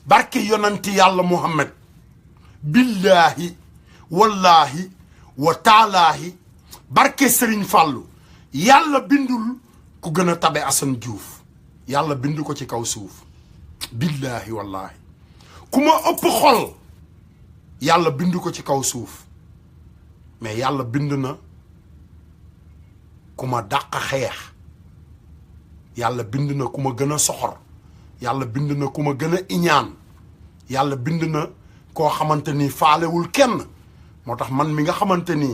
Speaker 1: barke yonanti yàlla Muhammad billaahi wallaahi wa taalaahi barke Serigne Fallou yàlla bindul ku gën a tabe Assane Diouf yàlla bindu ko ci kaw suuf billaahi wallaahi ku ma ëpp xol yàlla bindu ko ci kaw suuf mais yàlla bind na ku ma dàq xeex yàlla bind na ku ma gën a soxor yàlla bind na ku ma gën a iñaan yàlla bind na koo xamante ni faalewul kenn moo tax man mi nga xamante ni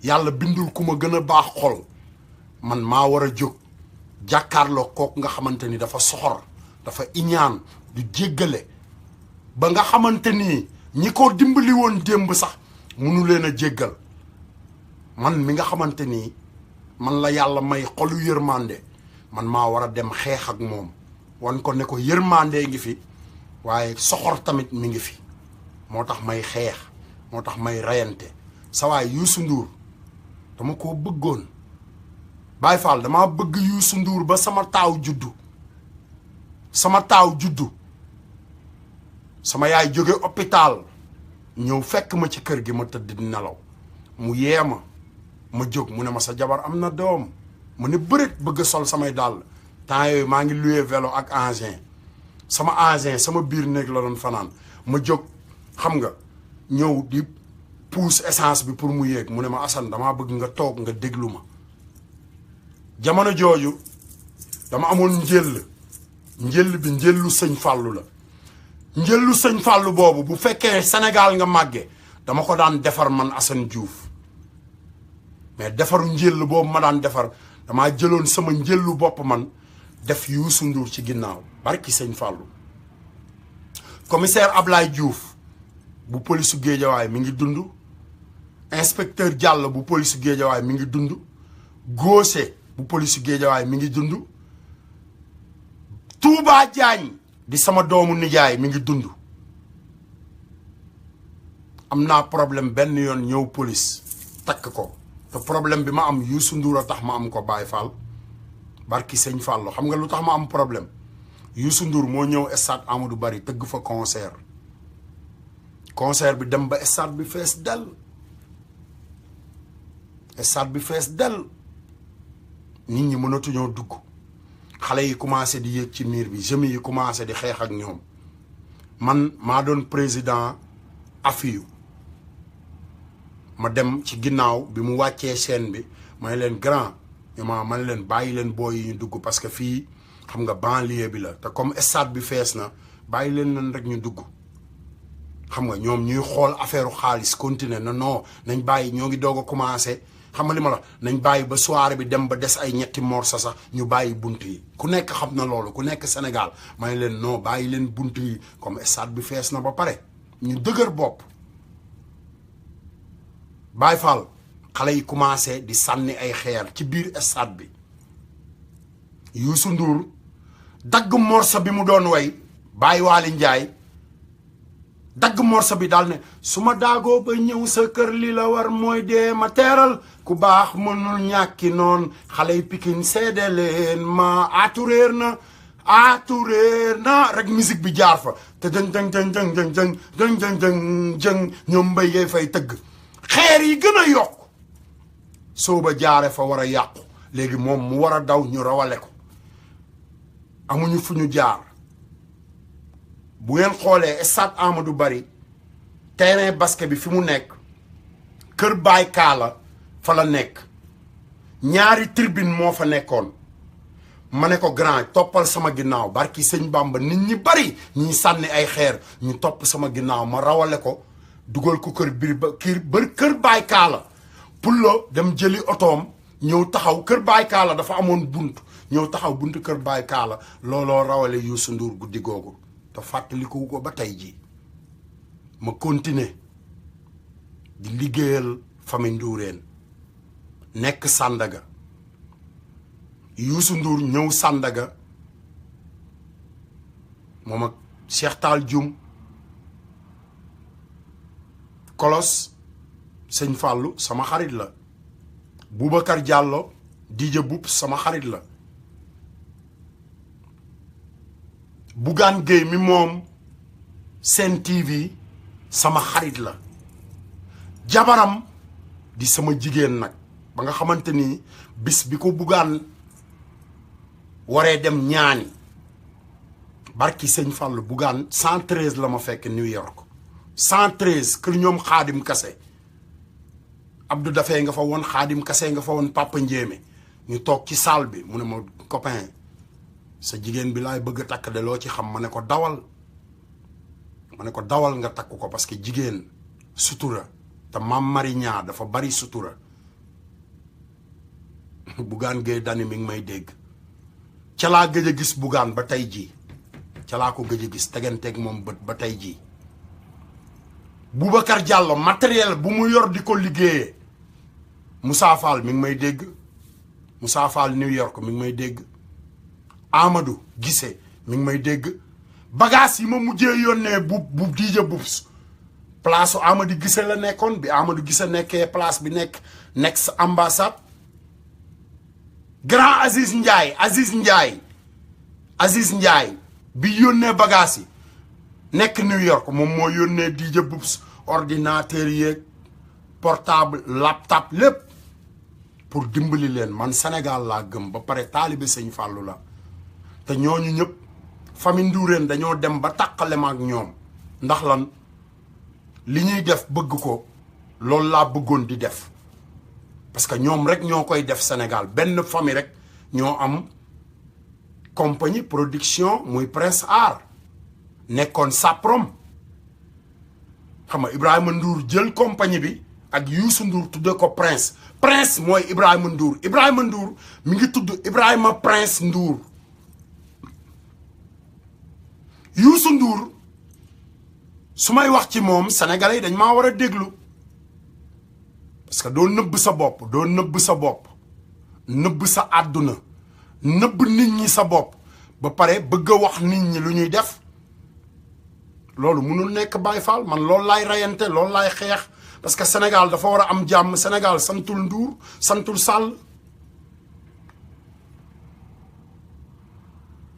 Speaker 1: yàlla bindul ku ma gën a baax xol man maa war a jóg jàkkaarloo kook nga xamante ni dafa soxor dafa iñaan du jéggale ba nga xamante ni ñi ko dimbali woon démb sax munu leen a jéggal man mi nga xamante ni man la yàlla may xolu yërmande man maa war a dem xeex ak moom wan ko ne ko yërmande ngi fi waaye soxor tamit mi ngi fi moo tax may xeex moo tax may reyante sa waay Youssou Ndour dama koo bëggoon Baye Fall damaa bëgg Youssou Ndour ba sama taaw juddu sama yaay jóge hôpital ñëw fekk ma ci kër gi ma tëdd di nelaw mu yee ma jóg mu ne ma sa jabar am na doom mu ne bëreet bëgg sol samay dàll temps yooyu maa ngi loué vélo ak engin sama biir néeg la doon fanaan ma jóg xam nga ñëw di pousse essence bi pour mu yéeg mu ne ma Assane damaa bëgg nga toog nga déglu ma jamono jooju dama amoon njëll bi njëllu sëñ Fallou la njëllu sëñ Fallou boobu bu fekkee Sénégal nga màgge dama ko daan defar man Assane Diouf mais defaru njëll boobu ma daan defar damaa jëloon sama njëllu bopp man def Youssou Ndour ci ginnaaw barki sëñ Fallou commissaire Ablaye Diouf bu polisu Guédiawaye mi ngi dund inspecteur Diallo bu polisu Guédiawaye mi ngi dund Gosé bu polisu Guédiawaye mi ngi dund Touba Diagne di sama doomu nijaay mi ngi dund am naa problème benn yoon ñëw police takk ko te problème bi ma am Youssou Ndour a tax ma am ko Baye Fall barki sëñ Fallou xam nga lu tax ma am problème Youssou Ndour moo ñëw stade Amadou Barry tëgg fa concert bi dem ba stade bi fees del nit ñi mënatuñoo dugg xale yi commencé di yéeg ci miir bi jeunes yi commencé di xeex ak ñoom man maa doon président afiyu ma dem ci ginnaaw bi mu wàccee scène bi may leen grand man leen bàyyi leen booy yi ñu dugg parce que fii xam nga banlieue bi la te comme stade bi fees na bàyyi leen rek ñu dugg xam nga ñoom ñuy xool affaire xaalis continuer na non nañ bàyyi ñoo ngi doog a commencé xam nga li ma la nañ bàyyi ba soirée bi dem ba des ay ñetti morceau sax ñu bàyyi bunt yi ku nekk xam na loolu ku nekk Sénégal may leen non bàyyi leen bunt yi comme stade bi fees na ba pare ñu dëgër bopp Baye Fall xale yi commencé di sànni ay xeer ci biir stade bi Youssou Ndour dagg morceau bi mu doon way Baye Waly Ndiaye dagg morceau bi daal ne su ma daagoo ba ñëw sa kër li la war mooy dee ma teeral ku baax mënul ñàkki noon xale yi Pikine seede leen ma aturéer na rek musique bi jaar fa te jëng ñoom mbay ngay fay tëgg xeer yi gën a yokk soo ba jaare fa war a yàqu léegi moom mu war a daw ñu rawale ko amuñu fu ñu jaar bu ngeen xoolee stade Amadou Barry terrain basket bi fi mu nekk kër Baay Kaala fa la nekk ñaari tribune moo fa nekkoon ma ne ko grand toppal sama ginnaaw barki sëñ Bamba nit ñi bari ñi sànni ay xeer ñu topp sama ginnaaw ma rawale ko dugal ko kër Baay Kaala Pullo dem jëli otoom ñëw taxaw kër Baay Kaala dafa amoon bunt ñëw taxaw buntu kër Baay Kaala looloo rawale Youssou Ndour guddi googu te fàttaliku ko ba tey ji ma continuer di liggéeyal famille Ndourène nekk Sandaga Youssou Ndour ñëw Sandaga moom ak Cheikh Tall Dioum Kolos Sëñ Fallou sama xarit la Boubacar Diallo DJ Boub sama xarit la Bougane Gueye mi moom Sen TV sama xarit la jabaram di sama jigéen nag ba nga xamante ni bis bi ko Bougane waree dem ñaani barki Sëñ Fallou Bougane 113 la ma fekk New York 113 kër ñoom Xaadim Kase Abdou Dafé nga fa woon Xaadim Kase nga fa woon Papa Ndiémé ñu toog ci salle bi mu ne ma copain sa jigéen bi laay bëgg a takk de loo ci xam ma ne ko dawal nga takk ko parce que jigéen sutura te Mame Marie Ñaa dafa bari sutura Bougane Gueye Dany mi ngi may dégg ca laa gëj a gis Bougane ba tey jii ca laa ko gëj a gis teganteeg moom bët ba tey jii Boubacar Diallo matériel bu mu yor di ko liggéeyee Moussa Fall mi ngi may dégg Moussa Fall New York mi ngi may dégg Amadou Gissé mi ngi may dégg bagage yi ma mujjee yónnee bu DJ Boubs place su Amadou Gissé la nekkoon bi Amadou Gissé nekkee place bi nekk next ambassade grand Aziz Ndiaye bi yónnee bagage yi nekk New York moom moo yónnee DJ Boubs ordinateur yeeg portable laptop lépp pour dimbali leen man Sénégal laa gëm ba pare taalibe Sëñ Fallou la te ñooñu ñëpp famille Ndourène dañoo dem ba tàqale ma ak ñoom ndax lan li ñuy def bëgg ko loolu laa bëggoon di def parce que ñoom rek ñoo koy def Sénégal benn famille rek ñoo am compagnie production muy Prince Art nekkoon Saprom xam nga Ibrahima Ndour jël compagnie bi ak Youssou Ndour tudde ko Prince mooy Ibrahima Ndour mi ngi tudd Ibrahima Prince Ndour Youssou Ndour su may wax ci moom sénégalais yi dañ maa war a déglu parce que doo nëbb sa bopp nëbb sa àdduna nëbb nit ñi sa bopp ba pare bëgg a wax nit ñi lu ñuy def loolu mënul nekk Baye Fall man loolu laay rayante loolu laay xeex parce que Sénégal dafa war a am jàmm Sénégal santul Ndour santul Sall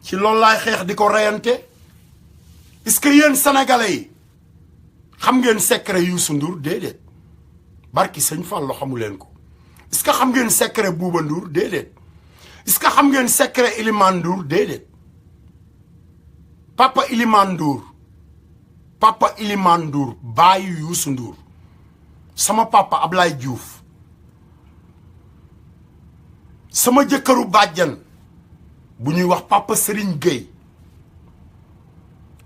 Speaker 1: ci loolu laay xeex di ko rayante est-ce que yéen sénégalais yi xam ngeen secret Youssou Ndour déedéet barki Sëñ Fallu xamu leen ko est-ce que xam ngeen secret Bouba Ndour déedéet est-ce que xam ngeen secret Ilimane Ndour déedéet papa Ilimane Ndour baayu Youssou Ndour sama papa Ablaye Diouf sama jëkkëru bàjjan bu ñuy wax papa Serigne Gueye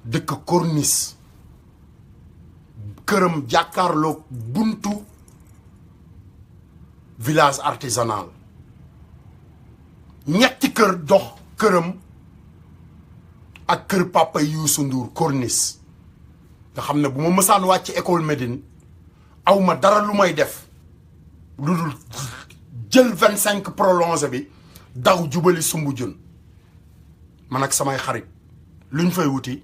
Speaker 1: dëkk Corniche këram jàkkaarloog buntu village artisanal ñetti kër dox këram ak kër papa Youssou Ndour Corniche nga xam ne bu ma mësaan wàcc école Médine aw ma dara lu may def lu dul jël 25 prolongé bi daw jubali Soumbédioune man ak samay xarit luñ fay wuti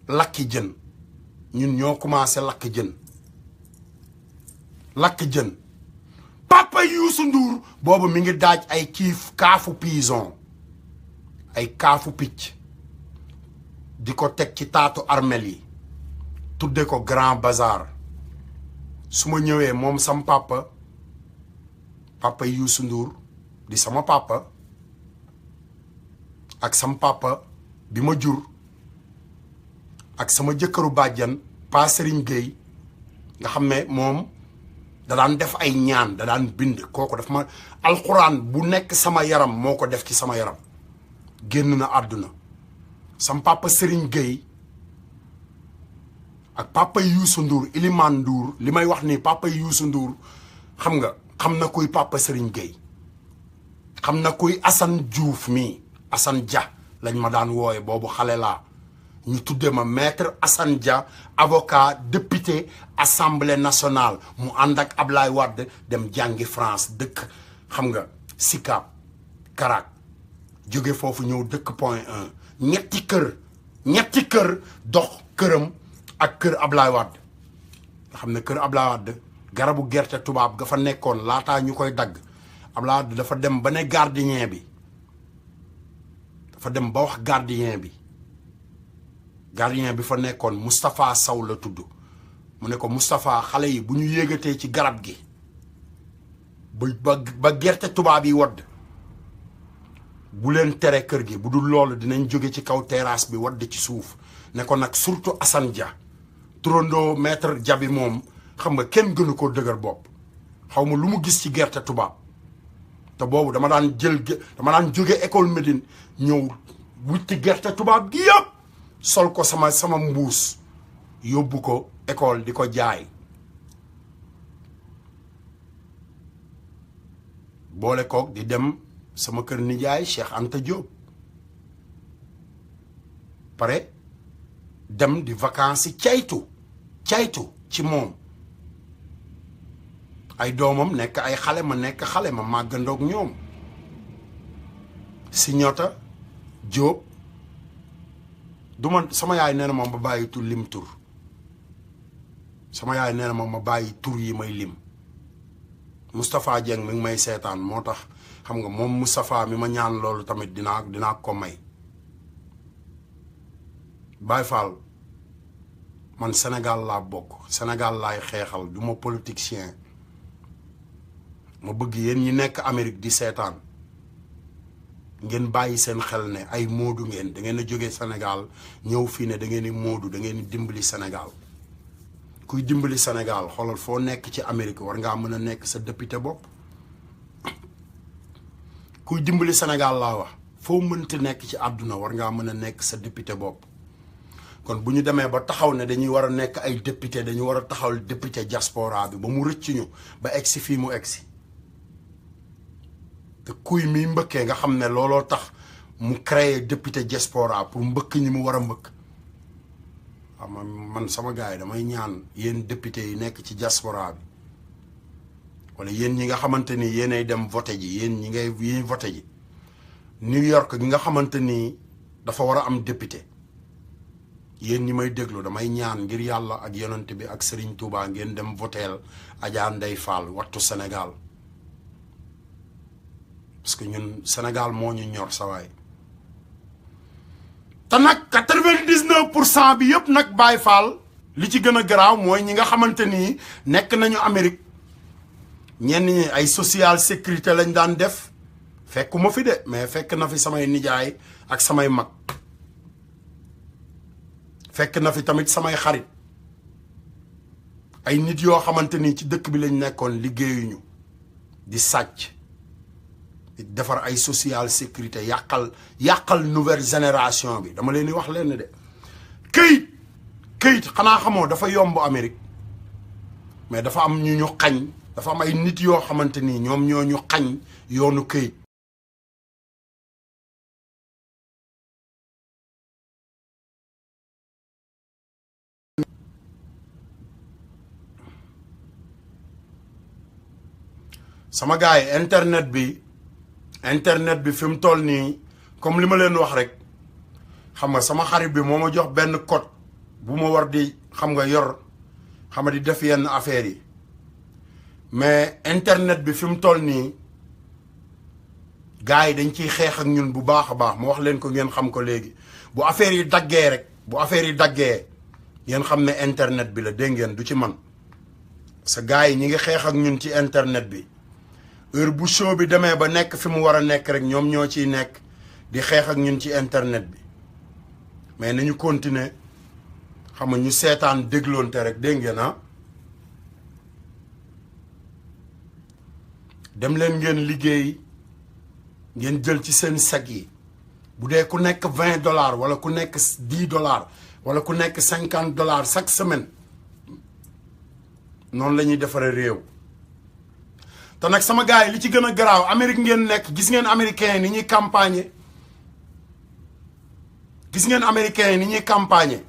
Speaker 1: lakki jën ñun ñoo commencé lakk jën papa Youssou Ndour boobu mi ngi daaj ay kaafu pison ay kaafu picc di ko teg ci taatu armel yi tudde ko Grand Bazar su ma ñëwee moom sam papa Youssou Ndour di sama papa ak sam papa bi ma jur ak sama jëkkëru bàjjan Pa Serigne Gueye nga xam ne moom da daan def ay ñaan da daan bind kooku daf ma alxuraan bu nekk sama yaram moo ko def ci sama yaram génn na àdduna sam papa Serigne Gueye ak papa Youssou Ndour Ilimane Ndour li may wax ni papa Youssou Ndour xam na kuy papa Serigne Gueye xam na kuy Assane Diouf mii Assane Dia lañ ma daan wooye boobu xale laa ñu tudde ma maître Assane Dia avocat député assemblée nationale mu ànd ak Ablaye Wade dem jàngi France dëkk xam nga Sicap Karak jóge foofu ñëw dëkk Point 1 ñetti kër dox këram ak kër Ablaye Wade nga xam ne kër Ablaye Wade garabu gerte tubaab ga fa nekkoon laataa ñu koy dagg Ablaye Wade dafa dem ba ne gardien bi dafa dem ba wax gardien bi fa nekkoon Moustapha Sow la tudd mu ne ko Moustapha xale yi bu ñu yéegatee ci garab gi ba gerte tubaab yi wadd bu leen tere kër gi bu dul loolu dinañ jóge ci kaw terrasse bi wadd ci suuf ne ko nag surtout Assane Dia turandoo maître Dia bi moom xam nga kenn gënu ko dëgër bopp xaw ma lu mu gis ci gerte tubaab te boobu dama daan jóge école Médine ñëw wuti gerte tubaab gi yëpp sol ko sama mbuus yóbbu ko école di ko jaay boole koog di dem sama kër nijaay Cheikh Anta Diop pare dem di vacances caytu ci moom ay doomam nekk ay xale ma nekk xale ma màggandoog ñoom si ñota Diop du ma sama yaay nee na moom ma bàyyi tur lim tur sama yaay nee na moom ma bàyyi tur yi may lim Moustapha Dieng mi ngi may seetaan moo tax xam nga moom Moustapha mi ma ñaan loolu tamit dinaa ko may Baye Fall man Sénégal laa bokk Sénégal laay xeexal du ma politicien ma bëgg yéen ñi nekk Amérique di seetaan ngeen bàyyi seen xel ne ay moodu ngeen da ngeen a jóge Sénégal ñëw fii ne da ngeen di moodu da ngeen di dimbali Sénégal kuy dimbali Sénégal xoolal foo nekk ci Amérique war ngaa mën a nekk sa député bopp kuy dimbali Sénégal laa wax foo mënti nekk ci àdduna war ngaa mën a nekk sa député bopp kon bu ñu demee ba taxaw ne dañuy war a nekk ay député dañu war a taxawal député diaspora bi ba mu rëcc ñu ba egsi fii mu egsi te kuy mi mbëkkee nga xam ne looloo tax mu créé député diaspora pour mbëkk ñi mu war a mbëkk waaw man sama gars yi damay ñaan yéen député yi nekk ci diaspora bi wala yéen ñi nga xamante ni yéenay dem voté ji yéen ñi voté ji New York gi nga xamante ni dafa war a am député yéen ñi may déglu damay ñaan ngir yàlla ak yonent bi ak Serigne Touba ngeen dem voteel Adja Ndeye Fall wattu Sénégal parce que ñun Sénégal moo ñu ñor sawaay te nag 99% bi yëpp nag Baye Fall li ci gën a garaaw mooy ñi nga xamante ni nekk nañu Amérique ñenn ñi ay social sécurité lañ daan def fekkuma fi de mais fekk na fi samay nijaay ak samay mag fekk na fi tamit samay xarit ay nit yoo xamante ni ci dëkk bi lañ nekkoon liggéeyuñu di sàcc di defar ay social sécurité yàqal nouvelle génération bi dama leen di wax leen de këyit xanaa xamoo dafa yomb Amérique mais dafa am ñu xañ dafa am ay nit yoo xamante ni ñoom ñoo ñu xañ yoonu këyit sama gars yi internet bi fi mu toll nii comme li ma leen wax rek xam nga sama xarit bi moo ma jox benn code bu ma war di xam nga yor xam nga di def yenn affaires yi mais internet bi fi mu toll nii gars yi dañ ciy xeex ak ñun bu baax a baax ma wax leen ko ngeen xam ko léegi bu affaire yi daggee rek bu affaire yi daggee ngeen xam ne internet bi la dégg ngeen du ci man parce que gars yi ñi ngi xeex ak ñun ci internet bi heure bu show bi demee ba nekk fi mu war a nekk rek ñoom ñoo ciy nekk di xeex ak ñun ci internet bi mais nañu continuer xam nga ñu seetaan dégloonte rek dégg ngeen ah dem leen ngeen liggéey ngeen jël ci seen seg yi bu dee ku nekk $20 wala ku nekk $10 wala ku nekk $50 chaque semaine noonu la ñuy defaree réew te nag sama gars yi li ci gën a garaaw Amérique ngeen nekk gis ngeen américains yi ni ñuy campagne gis ngeen américains yi ni ñuy campagne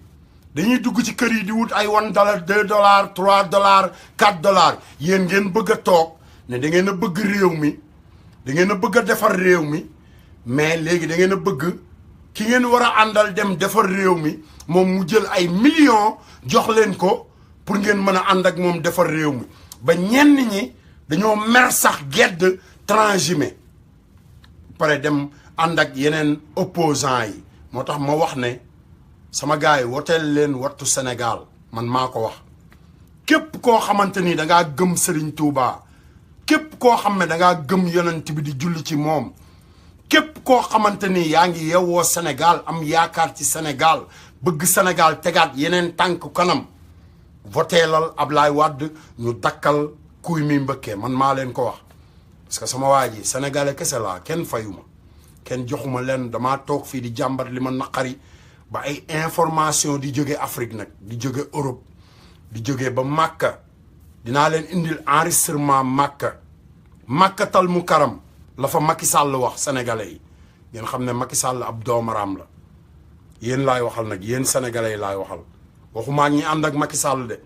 Speaker 1: dañuy dugg ci kër yi di wut ay $1 $2 $3 $4 yéen ngeen bëgg a toog ne da ngeen a bëgg réew mi da ngeen a bëgg a defar réew mi mais léegi da ngeen a bëgg ki ngeen war a àndal dem defar réew mi moom mu jël ay millions jox leen ko pour ngeen mën a ànd ak moom defar réew mi ba ñenn ñi dañoo mer sax gedd transhumé pare dem ànd ak yeneen opposants yi moo tax ma wax ne sama gars yi woteel leen wattu Sénégal man maa ko wax képp koo xamante ni da ngaa gëm Serigne Touba képp koo xam ne da ngaa gëm yonent bi di julli ci moom képp koo xamante ni yaa ngi yewwoo Sénégal am yaakaar ci Sénégal bëgg Sénégal tegaat yeneen tànk kanam voteelal Ablaye Wade ñu dakkal kuy mi mbëkkee man maa leen ko wax parce que sama waa ji sénégalais kese laa kenn fayuma kenn joxuma leen damaa toog fii di jàmbat li ma naqari ba ay information di jóge Afrique nag di jóge Europe di jóge ba Màkka dinaa leen indil enregistrement Màkkatal Mukarram la fa Macky Sall wax sénégalais yi ngeen xam ne Macky Sall ab doomaraam la yéen laay waxal nag yéen sénégalais yi laay waxal waxumaa ñi ànd ak Macky Sall de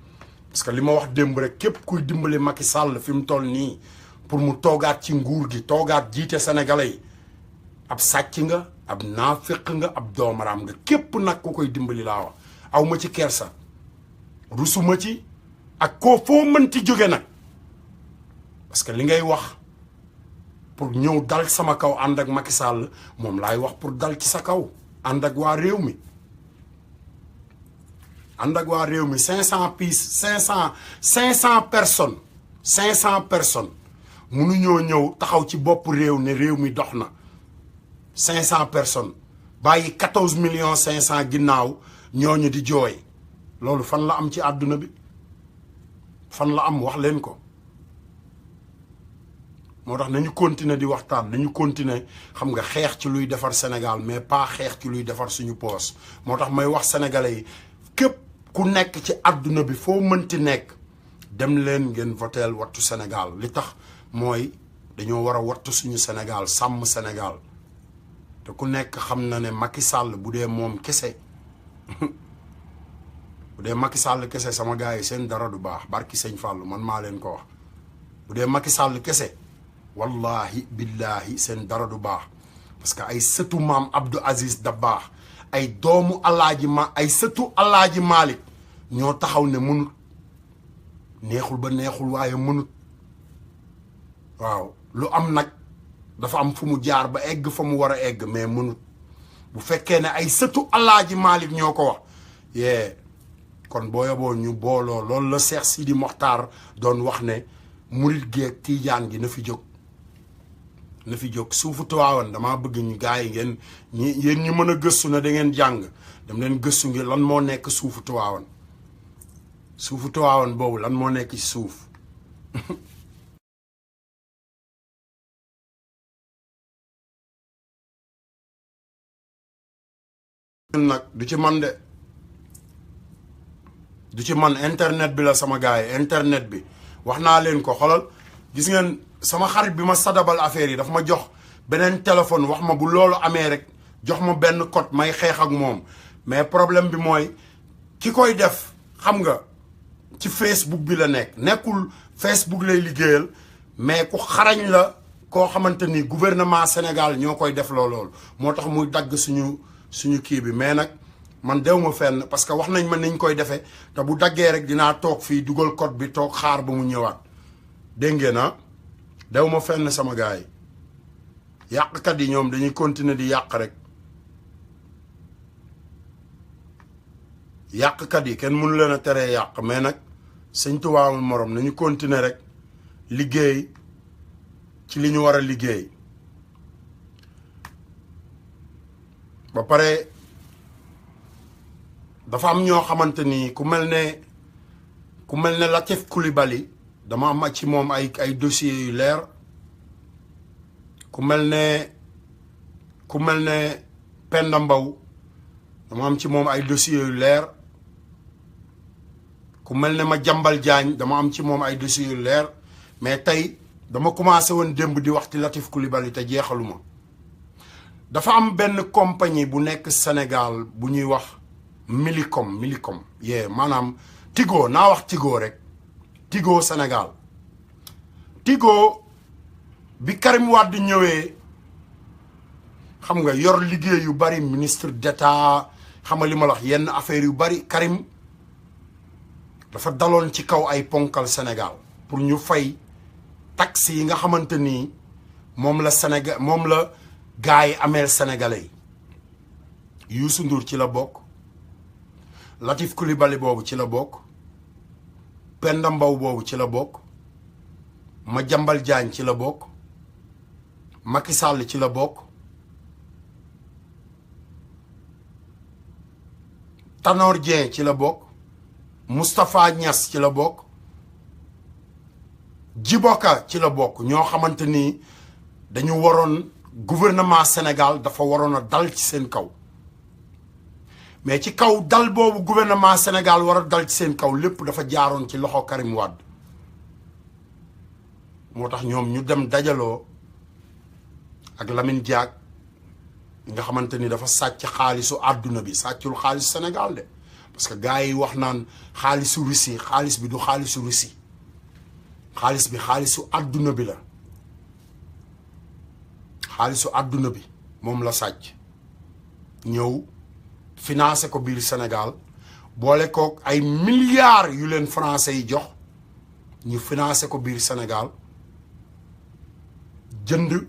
Speaker 1: parce que li ma wax démb rek képp kuy dimbali Macky Sall fi mu toll nii pour mu toogaat ci nguur gi toogaat jiite sénégalais yi ab sàcc nga ab naafiq nga ab doomaraam nga képp nag ku koy dimbali laa wax aw ma ci kersa rusuma ci ak koo foo mënti jóge nag parce que li ngay wax pour ñëw dal sama kaw ànd ak Macky Sall moom laay wax pour dal ci sa kaw ànd ak waa réew mi ànd ak waa réew mi 500 personnes 500 personnes mënuñoo ñëw taxaw ci bopp réew ne réew mi dox na 500 personnes bàyyi 14 millions 500 ginnaaw ñooñu di jooy loolu fan la am ci àdduna bi fan la am wax leen ko moo tax nañu continuer di waxtaan nañu continuer xam nga xeex ci luy defar Sénégal mais pas xeex ci luy defar suñu poos moo tax may wax sénégalais yi képp ku nekk ci àdduna bi foo mënti nekk dem leen ngeen voteel wattu Sénégal li tax mooy dañoo war a wattu suñu Sénégal sàmm Sénégal te ku nekk xam na ne Macky Sall bu dee moom kese bu dee Macky Sall kese sama gars yi seen dara du baax barki sëñ Fallou man maa leen ko wax bu dee Macky Sall kese wallahi billahi seen dara du baax parce que ay sëtu maam Abdou Aziz Dabakh ay doomu ay sëtu Alaaji Malick ñoo taxaw ne mënut neexul ba neexul waaye mënut waaw lu am nag dafa am fu mu jaar ba egg fa mu war a egg mais mënut bu fekkee ne ay sëtu Alaaji Malick ñoo ko wax kon boo yoboo ñu booloo loolu la Cheikh Sidi Mokhtar doon wax ne murit geeg tiijaan gi na fi jóg suufu Tiwaawan damaa bëgg ñu gars yi ngeen yéen ñi mën a gëstu na da ngeen jàng dem leen gëstu ngi lan moo nekk suufu Tiwaawan boobu lan moo nekk ci suuf nag du ci man de du ci man internet bi la sama gars yi internet bi wax naa leen ko xolal gis ngeen sama xarit bi ma sadabal affaire yi dafa ma jox beneen téléphone wax ma bu loolu amee rek jox ma benn code may xeex ak moom mais problème bi mooy ki koy def xam nga ci Facebook bi la nekkul Facebook lay liggéeyal mais ku xarañ la koo xamante ni gouvernement Sénégal ñoo koy def loolu moo tax muy dagg suñu kii bi mais nag man dew ma fenn parce que wax nañ ma niñ koy defee te bu daggee rek dinaa toog fii dugal code bi toog xaar ba mu ñëwaat dégg ngeen ah dew ma fenn sama gars yi yàqkat yi ñoom dañuy continuer di yàq rek yàqkat yi kenn mënu leen a teree yàq mais nag sëñ Tuubaa morom nañu continuer rek liggéey ci li ñu war a liggéey ba pare dafa am ñoo xamante ni ku mel ne Latif Coulibaly dama am ci moom ay dossiers yu leer ku mel ne Penda Mbow dama am ci moom ay dossiers yu leer ku mel ne Madiambal Diagne dama am ci moom ay dossiers yu leer mais tey dama commencé woon démb di wax ci Latif Coulibaly te jeexaluma dafa am benn compagnie bu nekk Sénégal bu ñuy wax Millicom yee maanaam Tigo naa wax Tigo rek Tigo Sénégal Tigo bi Karim Wade ñëwee xam nga yor liggéey yu bari ministre d'État xam nga li ma la wax yenn affaire yu bari Karim dafa daloon ci kaw ay ponkal Sénégal pour ñu fay taxes yi nga xamante ni moom la Sénégal moom la gars yi ameel sénégalais yi Youssou Ndour ci la bokk Latif Coulibaly boobu ci la bokk Penda Mbow boobu ci la bokk Madiambal Diagne ci la bokk Macky Sall ci la bokk Tanor Dieng ci la bokk Moustapha Niass ci la bokk Djiboka ci la bokk ñoo xamante ni dañu waroon gouvernement Sénégal dafa waroon a dal ci seen kaw mais ci kaw dal boobu gouvernement Sénégal war a dal ci seen kaw lépp dafa jaaroon ci loxo Karim Wade moo tax ñoom ñu dem dajaloo ak Lamine Diack nga xamante ni dafa sàcc xaalisu àdduna bi sàccul xaalisu Sénégal de parce que gars yi wax naan xaalisu Russie xaalis bi du xaalisu Russie xaalis bi xaalisu àdduna bi la xaalisu àdduna bi moom la sàcc ñëw financé ko biir Sénégal boole ko ay milliards yu leen français yi jox ñu financé ko biir Sénégal jënd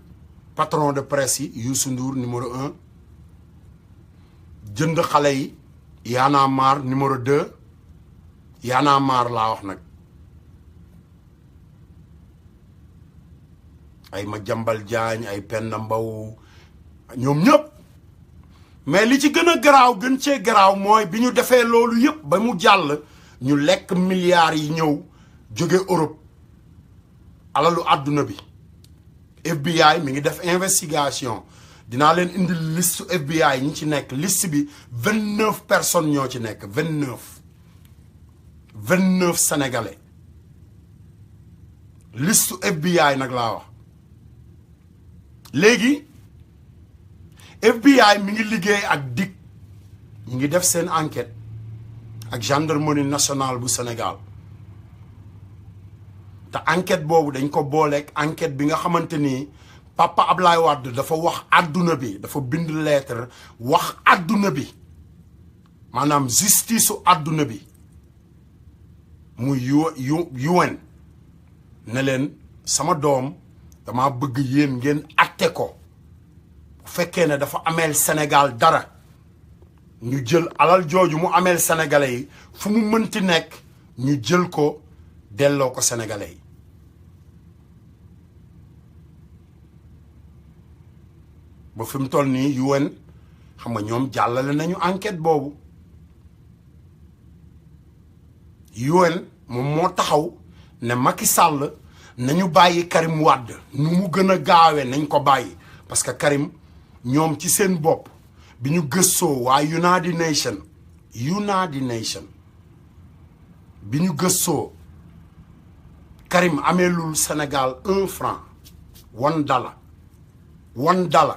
Speaker 1: patron de presse yi Youssou Ndour numéro 1 jënd xale yi Y'en a marre numéro 2 Y'en a marre laa wax nag ay Madiambal Diagne ay Penda Mbow ñoom ñëpp mais li ci gën a garaaw gën cee garaaw mooy bi ñu defee loolu yëpp ba mu jàll ñu lekk milliards yi ñëw jóge Europe alalu àdduna bi FBI mi ngi def investigation dinaa leen indi liste FBI ñi ci nekk liste bi 29 personnes ñoo ci nekk 29 sénégalais liste FBI nag laa wax léegi FBI mi ngi liggéey ak DIC ñi ngi def seen enquête ak gendarmerie nationale bu Sénégal te enquête boobu dañ ko booleeg enquête bi nga xamante ni Papa Ablaye Wade dafa wax àdduna bi dafa bind lettre wax àdduna bi maanaam justice su àdduna bi muy UN ne leen sama doom dama bëgg yéen ngeen atte ko bu fekkee ne dafa ameel Sénégal dara ñu jël alal jooju mu ameel sénégalais yi fu mu mënti nekk ñu jël ko delloo ko sénégalais yi ba fi mu toll nii UN xam nga ñoom jàllale nañu enquête boobu UN moom moo taxaw ne Macky Sall nañu bàyyi Karim Wade nu mu gën a gaawee nañ ko bàyyi parce que Karim ñoom ci seen bopp bi ñu gëstoo waa United Nations bi ñu gëstoo Karim ameelul Sénégal 1 franc $1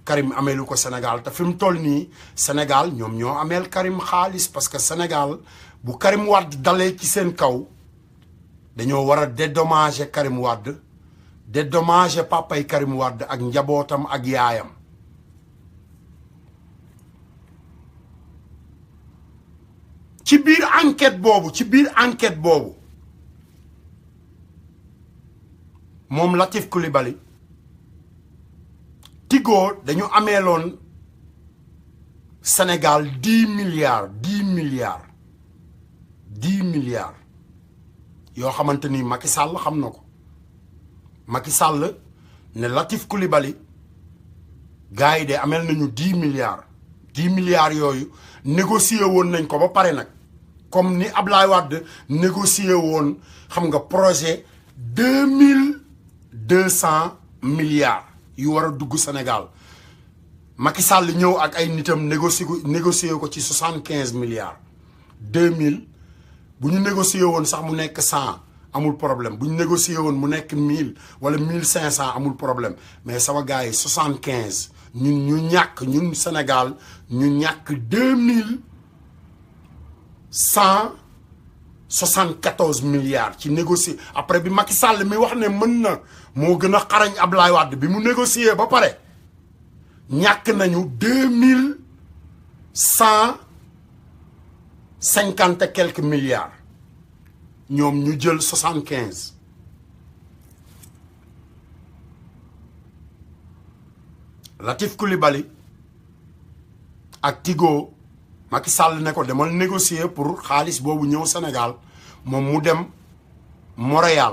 Speaker 1: Karim ameelu ko Sénégal te fi mu toll nii Sénégal ñoom ñoo ameel Karim xaalis parce que Sénégal bu Karim Wade dalee ci seen kaw dañoo war a dédommager Karim Wade dédommager papay Karim Wade ak njabootam ak yaayam ci biir enquête boobu moom Latif Coulibaly Tigo dañu ameeloon Sénégal 10 milliards yoo xamante ni Macky Sall xam na ko Macky Sall ne Latif Coulibaly gars yi de ameel nañu 10 milliards yooyu négocier woon nañ ko ba pare nag comme ni Ablaye Wade négocier woon xam nga projet 2200 milliards yu war a dugg Sénégal Macky Sall ñëw ak ay nitam négocier ko ci 75 milliards 2000 bu ñu négocier woon sax mu nekk 100 amul problème bu ñu négocier woon mu nekk 1000 wala 1500 amul problème mais sama gars yi 75 ñun ñu ñàkk ñun Sénégal ñu ñàkk 2174 milliards ci négocier après bi Macky Sall mi wax ne mën na moo gën a xarañ Abdoulaye Wade bi mu négocier ba pare ñàkk nañu 2150 et quelques milliards ñoom ñu jël 75 Latif Coulibaly ak Tigo Macky Sall ne ko demal négocier pour xaalis boobu ñëw Sénégal moom mu dem Montréal